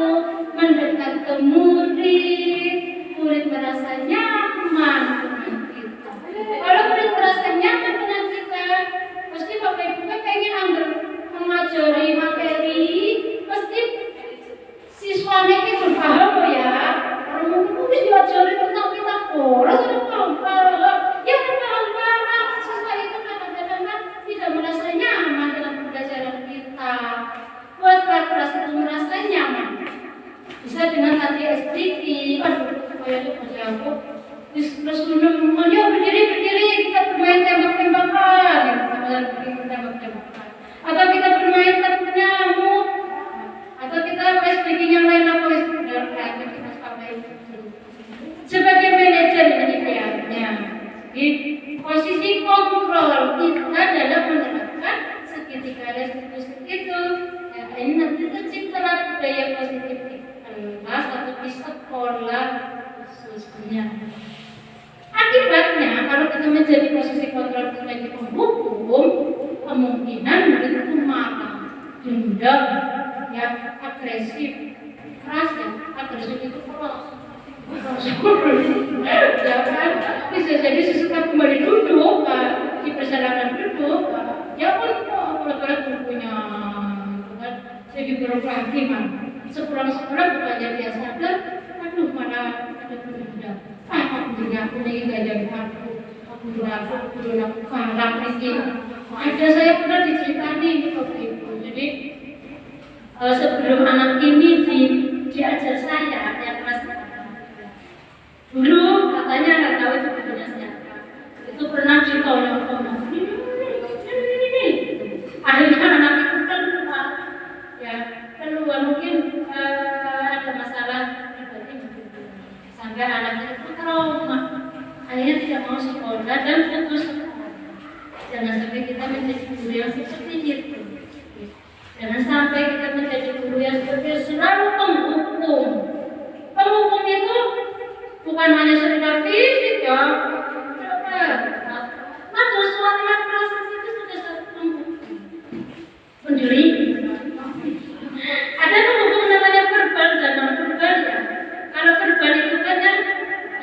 Speaker 1: mendekat ke murid, murid merasa nyaman dengan kita. Kalau murid merasa nyaman dengan kita, pasti Bapak Ibu kan pengen anggar mengajari materi, pasti siswanya itu berpaham ya. Kalau mungkin bisa diajari tentang kita poros atau paham, ya paham. Siswa itu kadang-kadang kan tidak merasa nyaman dalam pembelajaran kita. Buat kelas itu merasa nyaman. Bisa dengan tadi SDK, supaya itu kerja aku. Terus dia berdiri kita bermain tembak-tembakan, tembak-tembakan. Atau kita bermain tembak nyamuk, atau kita SDK yang lain apa kreatif kita pakai. Sebagai manajer idealnya, di posisi kontrol kita dalam menerapkan segitiga restitusi itu. Ya, ini nanti terciptalah budaya positif di kelas atau di sekolah khususnya. Akibatnya, kalau kita menjadi posisi kontrol sebagai penghukum, kemungkinan murid itu marah, dendam, ya agresif, keras ya, agresif itu keras. Ya kan, bisa jadi sesuka kembali duduk, di perjalanan duduk, ya pun kalau punya jadi birokrasi kan, sepulang-sepulang bukannya dia sadar, aduh mana ada benda, aku ini gak jadi aku kalah lagi. Ada saya pernah diceritani waktu itu, jadi sebelum anak ini diajar saya, yang kelas dulu katanya nggak tahu itu punya siapa. Itu pernah ditolong-tolong. Akhirnya anak itu keluar, ya keluar mungkin ada masalah sampai anaknya itu trauma. Akhirnya tidak mau sekolah dan putus sekolah. Jangan sampai kita menjadi guru yang seperti itu. Jangan sampai kita menjadi guru yang seperti selalu penghukum. Penghukum itu bukan hanya sekedar fisik ya, nah suara proses itu sudah satu pendiri. Ada penghukum namanya verbal dan non verbal ya. Kalau verbal itu kan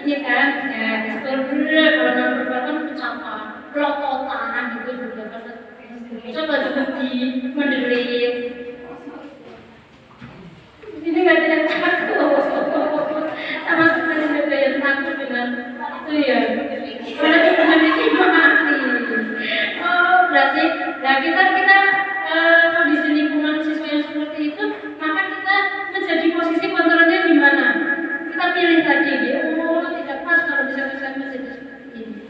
Speaker 1: ini kan ya verbal, kalau non verbal kan ucapan, pelototan gitu juga kan. Coba seperti menderit. Ini nggak tidak takut. Sama sekali juga yang takut dengan itu ya. Karena kita memiliki mati. Oh, berarti kita kondisi lingkungan siswa yang seperti itu, maka kita menjadi posisi kontrolnya di mana? Kita pilih tadi, oh tidak pas kalau bisa menjadi seperti ini.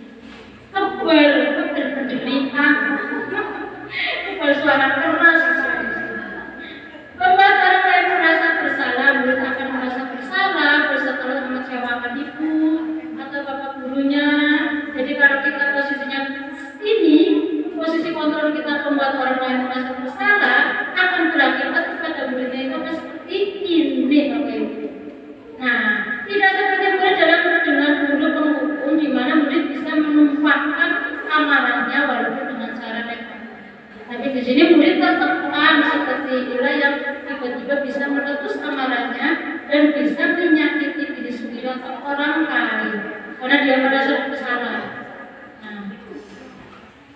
Speaker 1: Tebal, berjelihan, tebal suara keras. Membuat orang lain merasa bersalah, murid akan merasa bersalah setelah mengecewakan ibu atau bapak gurunya. Jadi kalau kita posisinya ini, posisi kontrol kita membuat orang lain merasa bersalah, akan berakibat kepada muridnya itu akan seperti ini, Bapak Ibu. Nah, tidak seperti murid dalam dengan guru penghukum, di mana murid bisa menumpahkan amarahnya walaupun dengan cara negatif. Tapi di sini murid tertekan seperti itulah yang tiba-tiba bisa meletus amarahnya dan bisa menyakiti diri sendiri atau orang lain karena dia merasa bersalah. Nah,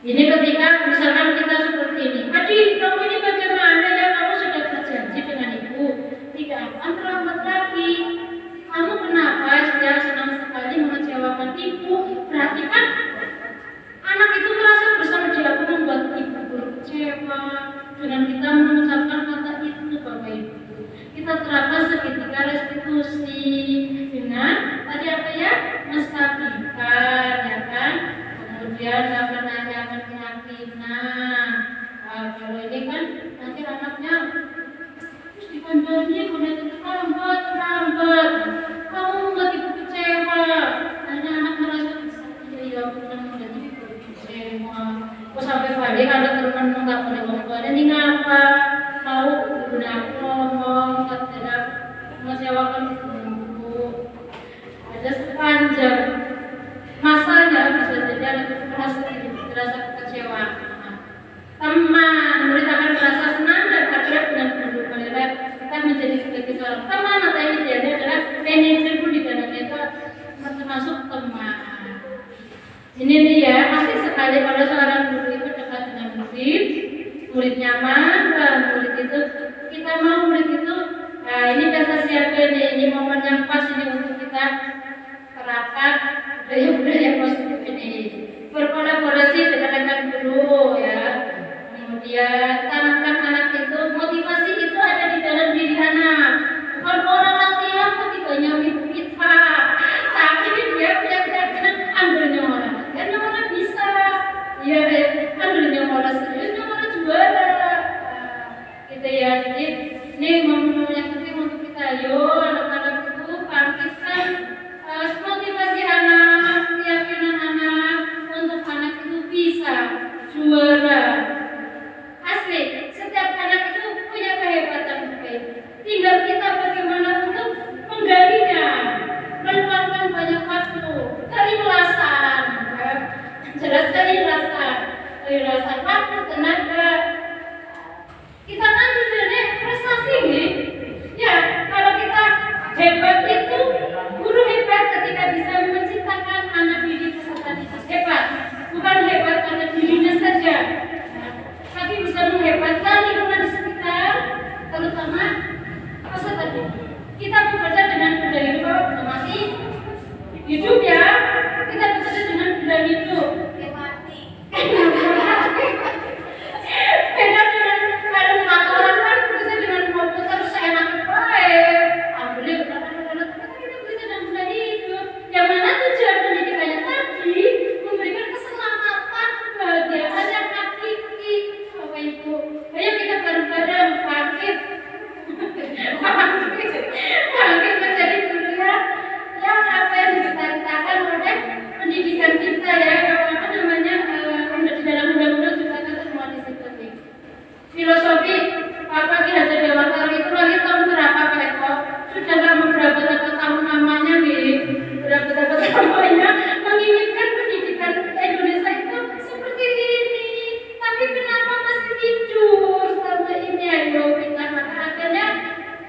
Speaker 1: ini ketika misalkan kita seperti ini, adik kamu ini bagaimana ya, kamu sudah berjanji dengan ibu tidak akan terlambat lagi. Kamu kenapa sudah senang sekali mengecewakan ibu? Berarti kan anak itu merasa bersalah, dia pun membuat ibu kecewa dengan kita mengucapkan kata itu, Bapak Ibu. Kita terapkan segitiga restitusi dengan tadi apa ya, menstabilkan ya kan, kemudian menanyakan keyakinan. Kalau ini kan nanti anaknya terus dikandani kemudian terlambat, kamu membuat ibu kecewa, hanya anak merasa ngomong, tidak mengecewakan ibu. Ada sepanjang masanya bisa jadi ada merasa kekecewaan. Teman, murid akan merasa senang dan akrab dengan guru. Padahal kita menjadi sebagai seorang teman atau ini dia adalah manajer pun di dalam itu termasuk teman. Ini dia asik sekali pada seorang guru itu dekat dengan murid nyaman dan murid itu kita mau murid itu. Nah ini kata siapa ini momen yang pas ini untuk kita terapkan budaya-budaya positif ini. Berkolaborasi dengan rekan guru ya. Kemudian tanamkan anak itu, motivasi itu ada di dalam diri anak. Bukan orang latihan ketiganya ibu kita. Tapi dia punya keyakinan ambilnya orang. Karena orang bisa. Iya, ambilnya orang seriusnya orang juara. Gitu ya. Jadi ini momen yang penting untuk kita. Ayo anak-anak itu bangkitkan motivasi anak, keyakinan anak untuk anak itu bisa juara. Asli, setiap anak itu punya kehebatan berbeda. Tinggal kita bagaimana untuk menggalinya, meluangkan banyak waktu, keikhlasan, jelas keikhlasan waktu, tenaga. Kita nanti sebenarnya prestasi nih. Ya, kalau kita hebat itu, guru hebat ketika bisa menciptakan anak didik peserta didik hebat. Bukan hebat karena dirinya saja, tapi bisa menghebatkan lingkungan di sekitar, terutama peserta didik. Kita bekerja dengan budaya hidup, masih hidup ya. Kita bekerja dengan budaya hidup. Beda dengan kalau kantoran kan bekerja dengan komputer seenaknya baik. Alhamdulillah, kita bekerja dengan budaya hidup. Yang mana tujuan pendidikannya tadi memberikan keselamatan, kebahagiaan yang hakiki. Bapak Ibu, ayo kita bareng-bareng bangkit menjadi guru yang apa yang diciptakan oleh pendidikan kita ya. Apa namanya di dalam undang-undang juga kan semua disiplin. Filosofi Bapak Ki Hajar Dewantara itu lagi tahun berapa Pak Eko? Sudah lama berapa tahun namanya nih? Berapa namanya menginginkan pendidikan Indonesia itu seperti ini. Tapi kenapa masih tidur selama ini? Ayo kita maka akhirnya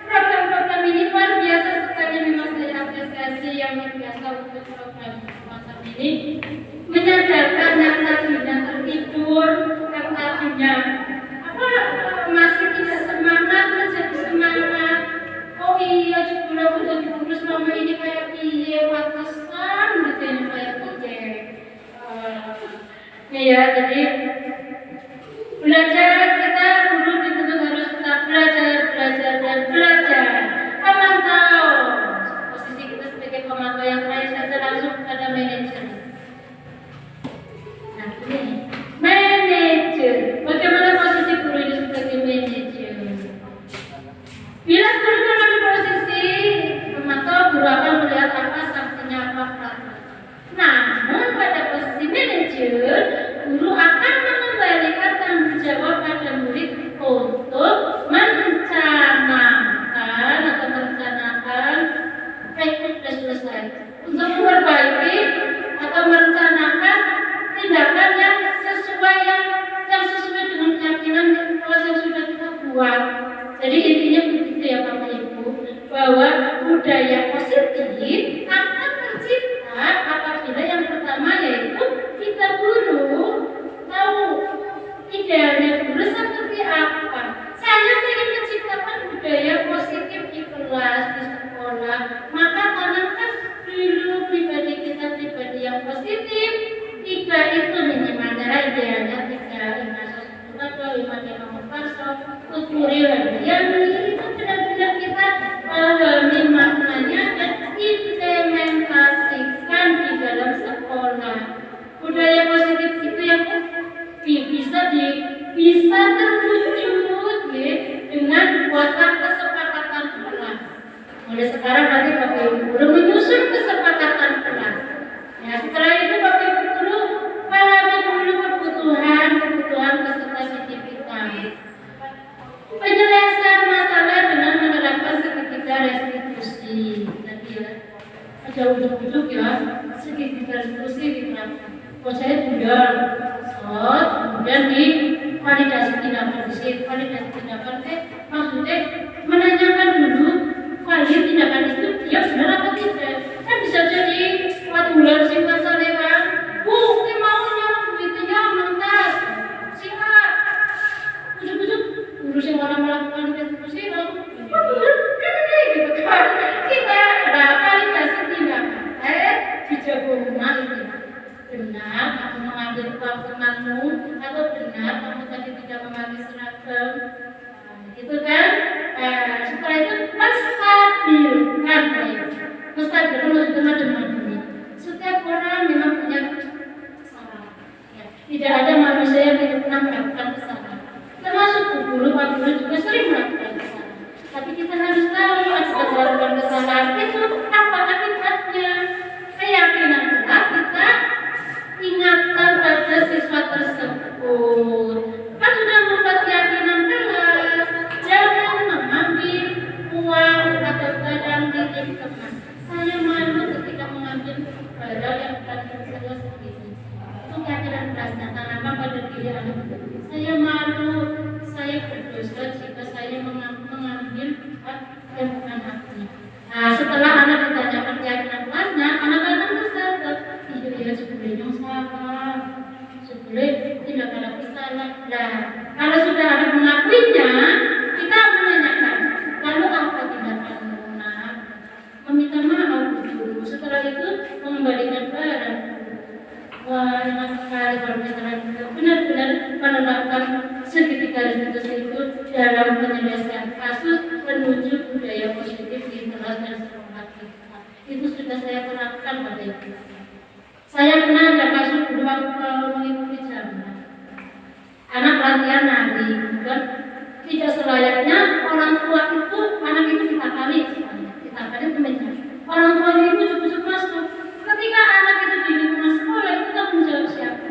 Speaker 1: program-program ini luar biasa sekali. Memang saya apresiasi yang luar biasa untuk program semacam ini, menyadarkan yang tadinya tertidur, yang tadinya masih tidak semangat menjadi semangat. Oh iya, juga udah guru selama ini kayak piye, pantesan gitu ini kayak piye. Ya jadi belajar kita guru dituntut harus tetap belajar dan belajar. Pemantau, posisi kita sebagai pemantau yang terakhir saja langsung pada manajer. Nah ini manajer, bagaimana posisi guru ini sebagai manajer? Bila guru dalam posisi pemantau, guru akan melihat apa sanksinya apa peraturan. Namun pada posisi manajer, guru akan mengembalikan tanggung jawab pada murid untuk merencanakan sudah selesai, untuk memperbaiki atau merencanakan tindakan yang sesuai dengan keyakinan yang sudah kita buat. Jadi intinya begitu ya Bapak Ibu, bahwa budaya positif akan tercipta apabila yang pertama yaitu kita guru tahu idealnya guru seperti apa. Saya ingin menciptakan budaya positif di kelas, di sekolah, maka tanamkan dulu pribadi kita pribadi yang positif. 3 itu minimal adalah idealnya 3, 5, 1, 5, 5, tuturi yang itu benar-benar kita pahami maknanya dan implementasikan di dalam sekolah. Budaya positif itu yang bisa terwujud dengan buatan kesepakatan kelas. Mulai sekarang nanti Bapak Ibu guru menyusun kesepakatan kelas. Ya, setelah itu Bapak Ibu guru pahami dulu kebutuhan peserta didik kita. Penyelesaian masalah sudah ujuk-ujuk ya sekitar diskusi diterapkan. Kalau saya sudah kemudian divalidasi tindakan validasi tindakan maksudnya menanyakan dulu valid tindakan itu dia benar apa tidak. Kan bisa jadi waktu bulan singkat salewan ini mau nyolong duitnya mentas singkat ujuk-ujuk urusin orang melakukan restitusi lalu gitu kan kita ada validasi tindakan dijago rumah itu benar kamu mengambil uang temanmu atau benar kamu tadi tidak memakai seragam itu kan setelah itu kan stabil kan stabil maksudnya dengan dunia setiap orang memang punya kesalahan ya. Tidak ada manusia yang tidak pernah melakukan kesalahan termasuk guru pak guru juga sering melakukan kesalahan tapi kita harus tahu saat melakukan kesalahan itu apa akibatnya keyakinan kita ingatan pada siswa tersebut kan sudah membuat keyakinan kelas jangan mengambil uang atau barang milik teman. Saya malu ketika mengambil barang yang bukan milik saya sendiri. Itu keyakinan kelasnya tanamkan pada diri anak. Saya malu, saya berdosa jika saya mengambil hak yang bukan haknya. Nah setelah anak ditanyakan keyakinan kelasnya, anak-anak tersadar iya sebenarnya salah sebenarnya tidak ada kesalahan. Nah kalau sudah ada mengakuinya kita menanyakan lalu apa tindakanmu nak meminta maaf dulu setelah itu mengembalikan barang. Wah enak sekali kalau misalnya benar-benar menerapkan segitiga restitusi itu dalam penyelesaian kasus menuju budaya positif di kelas dan sekolah kita. Itu sudah saya terapkan pada itu. Saya pernah ada kasus dulu waktu mengikuti jalan anak latihan nari dan tidak selayaknya orang tua itu anak itu ditakali temannya orang tua itu cukup masuk ketika anak itu di lingkungan sekolah itu tanggung jawab siapa?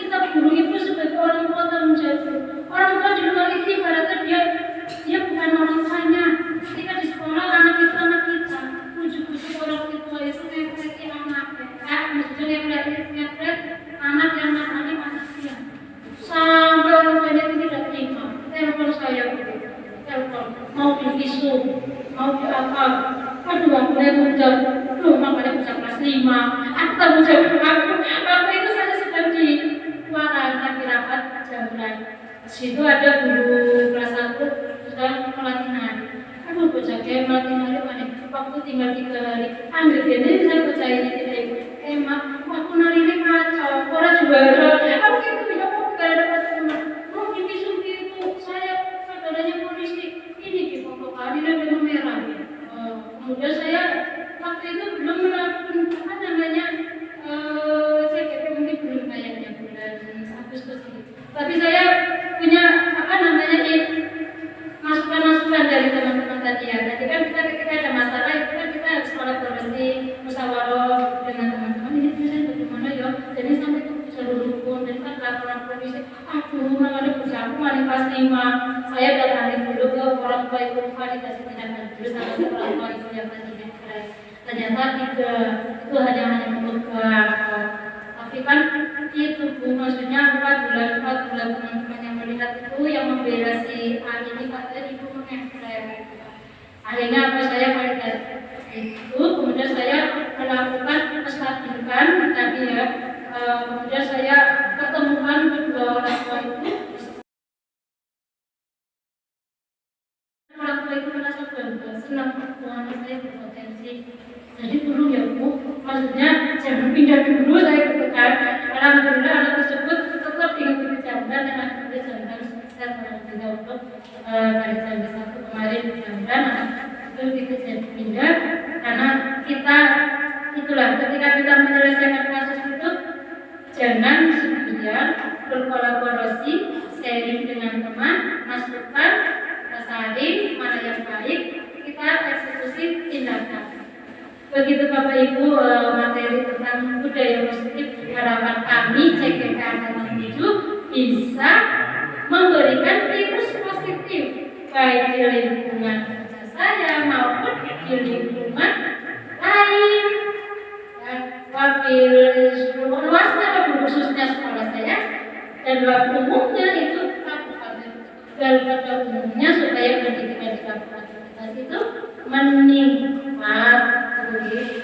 Speaker 1: Kita guru itu sebagai orang tua tanggung jawab orang tua di luar itu ibaratnya dia bukan orang tuanya ketika di sekolah anak itu anak kita ujuk-ujuk orang tua itu ngefreki anak maksudnya ngefrek anak yang nakali anak dia sampai orang tuanya itu tidak terima telepon saya telepon mau di visum mau di apa aduh aku tanggung jawab makanya bisa kelas 5 aku tanggung jawab aku itu saya sedang di luaran lagi rapat jalan situ ada guru kelas 1 sudah melatih nari aduh bocah kayak melatih nari mana waktu tinggal 3 hari ambil ini saya bocah ini tidak emak aku nari ini kacau orang juara aku itu tidak mau gak dapat teman mau di visum itu saya saudaranya polisi ini di pokok ini ada merah kemudian saya waktu itu belum melakukan apa namanya CGP mungkin belum kayaknya bulan Agustus ini tapi saya punya apa namanya masukan dari teman-teman tadi ya tadi kan kita ketika ada masalah itu kan kita harus kolaborasi musyawarah dengan teman-teman ini bisa bagaimana ya jadi sampai itu jalur hukum dan kan laporan polisi namanya bersama wali kelas 5 saya datang dulu ke orang tua itu validasi tindakan dulu sama orang tua itu yang tadi ternyata itu hanya mengutuk tapi kan itu maksudnya 4 bulan teman-teman yang melihat itu yang membela si A ini katanya ibu mengefrek akhirnya apa saya validasi itu kemudian saya melakukan kestabilan tadi ya kemudian saya ketemukan kedua orang tua itu orang tua itu merasa bangga senang anak saya berpotensi jadi dulu ya Bu maksudnya jangan pindah dulu saya ketekan alhamdulillah anak tersebut tetap tinggal di Jamban dan akhirnya Jamban sukses alhamdulillah untuk dari Jamban 1 kemarin di Jamban itu kita pindah karena kita itulah ketika kita menyelesaikan kasus itu jangan sendirian berkolaborasi sharing dengan teman masukan saling mana yang baik kita eksekusi tindakan. Begitu Bapak Ibu materi tentang budaya positif harapan kami CGK Angkatan 7 bisa memberikan virus positif baik di lingkungan kerja saya maupun di lingkungan lain, wakil luasnya, wakil khususnya sekolah saya, dan wakil umumnya itu kabupaten Tegal pada umumnya supaya pendidikan di kabupaten Tegal itu meningkat,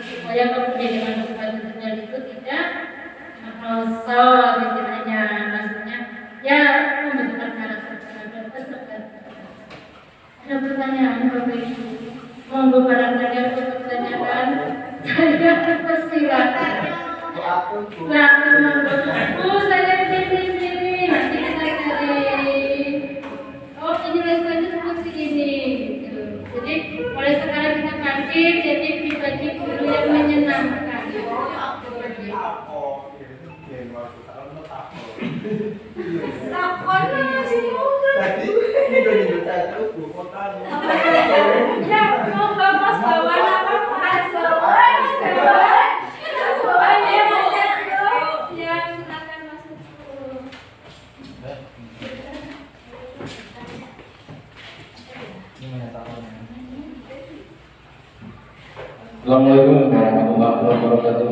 Speaker 1: supaya pendidikan kabupaten Tegal itu tidak merosot istilahnya, maksudnya ya pembentukan karakter Tegal. Ada pertanyaan Bapak Ibu? Monggo barangkali ada pertanyaan. Saya persilakan. Nah, oh saya sini. Nanti kita cari. Oh ini restorannya seperti ini. Gitu. Jadi mulai sekarang kita bangkit, jadi dibagi guru yang menyenangkan.
Speaker 3: Tadi ini udah satu kota.
Speaker 4: Ya, mau bapak bawa apa pas bawa yang akan masuk.
Speaker 5: Assalamualaikum warahmatullahi wabarakatuh.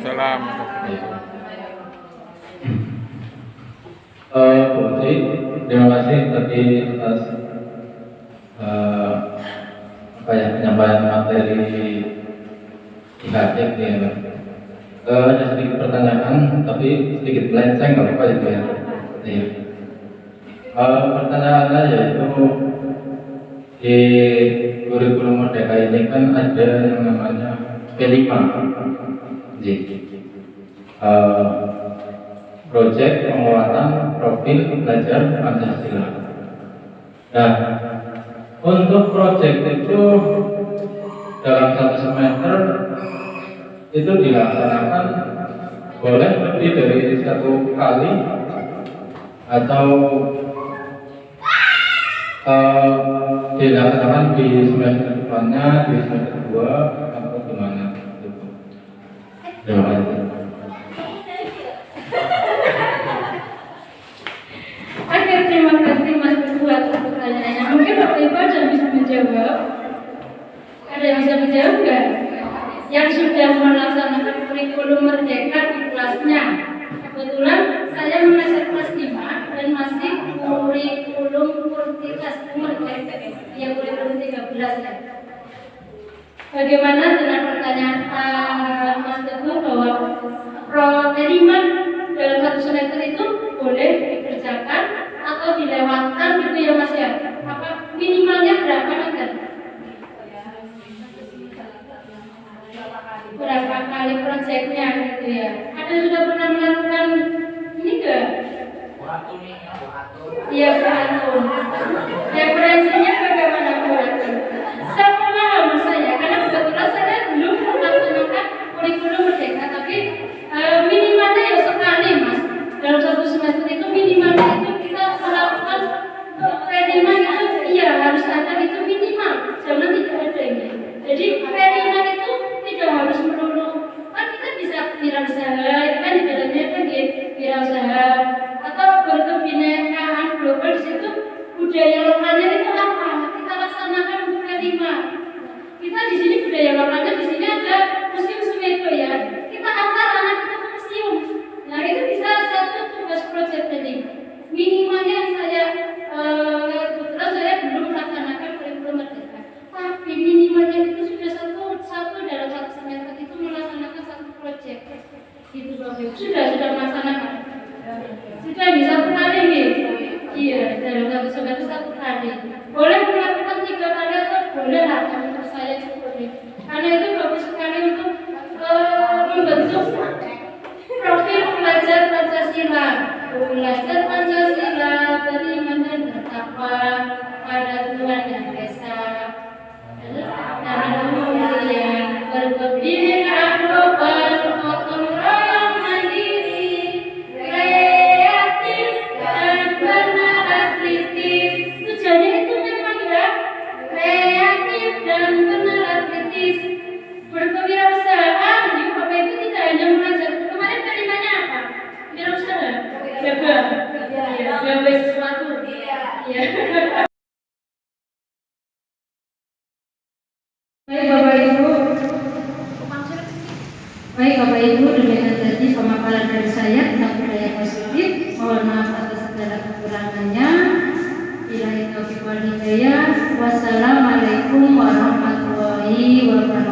Speaker 2: Salam.
Speaker 5: Bu Putri, terima kasih tadi atas penyampaian materi IHJ ya. Ada sedikit pertanyaan, tapi sedikit melenceng nggak apa-apa ya. Iya. Pertanyaannya yaitu di kurikulum Merdeka ini kan ada yang namanya P5. Jadi, proyek penguatan profil belajar Pancasila. Nah, untuk proyek itu dalam satu semester itu dilaksanakan boleh lebih dari satu kali atau dilaksanakan di semester depannya, di semester 2 atau gimana? Terima kasih.
Speaker 1: Oke, terima kasih Mas Teguh atas pertanyaannya. Mungkin Bapak Ibu ada yang bisa menjawab? Ada yang bisa menjawab nggak? Yang sudah melaksanakan kurikulum Merdeka di kelasnya. Kebetulan saya mengajar kelas 5 dan masih kurikulum kelas Merdeka, yang kurikulum 13 ya. Bagaimana dengan pertanyaan Mas Teguh bahwa P5 dalam satu semester itu boleh dikerjakan atau dilewatkan gitu ya Mas ya? Apa minimalnya berapa meter? Berapa kali proyeknya gitu ya? Ada sudah pernah melakukan ini enggak? Iya beratur. Referensinya bagaimana beratur? Saya paham saya, karena kebetulan saya belum melaksanakan kurikulum Merdeka, tapi minimalnya ya sekali Mas. Dalam satu semester itu minimalnya itu kita melakukan P5 itu iya harus ada itu minimal, jangan tidak ada ini. Jadi P5 itu tidak harus melulu kan kita bisa wirausaha, itu kan di dalamnya kan wirausaha atau berkebinekaan global. Di situ budaya lokalnya itu apa? Kita laksanakan untuk P5. Kita di sini budaya lokalnya di sini ada museum Sumeto ya. Kita antar anak kita ke museum. Nah itu bisa satu tugas proyek tadi. Minimalnya kebetulan saya belum melaksanakan kurikulum Merdeka. Tapi minimalnya itu sudah satu dalam satu semester itu melaksanakan satu proyek. Gitu Bapak Ibu. Sudah melaksanakan. Sudah di satu kali nih. Iya, dalam satu semester satu kali. Boleh melakukan 3 kali atau boleh lah, menurut saya cukup. Karena itu bagus sekali untuk membentuk profil pelajar Pancasila. Belajar Pancasila beriman dan bertakwa pada Tuhan Yang Esa. Dan kemudian berkebinekaan global, gotong royong mandiri, kreatif dan bernalar kritis. Tujuannya itu memang ya kreatif dan bernalar kritis. Berkewirausahaan, jadi Bapak Ibu tidak hanya mengajar. Kemarin terimanya apa? Wirausaha, dagang, gawe sesuatu. Iya. Baik Bapak Ibu, Baik Bapak Ibu, demikian tadi pemaparan dari saya tentang budaya positif. Mohon maaf atas segala kekurangannya. Billahi taufiq wal hidayah. Wassalamualaikum warahmatullahi wabarakatuh.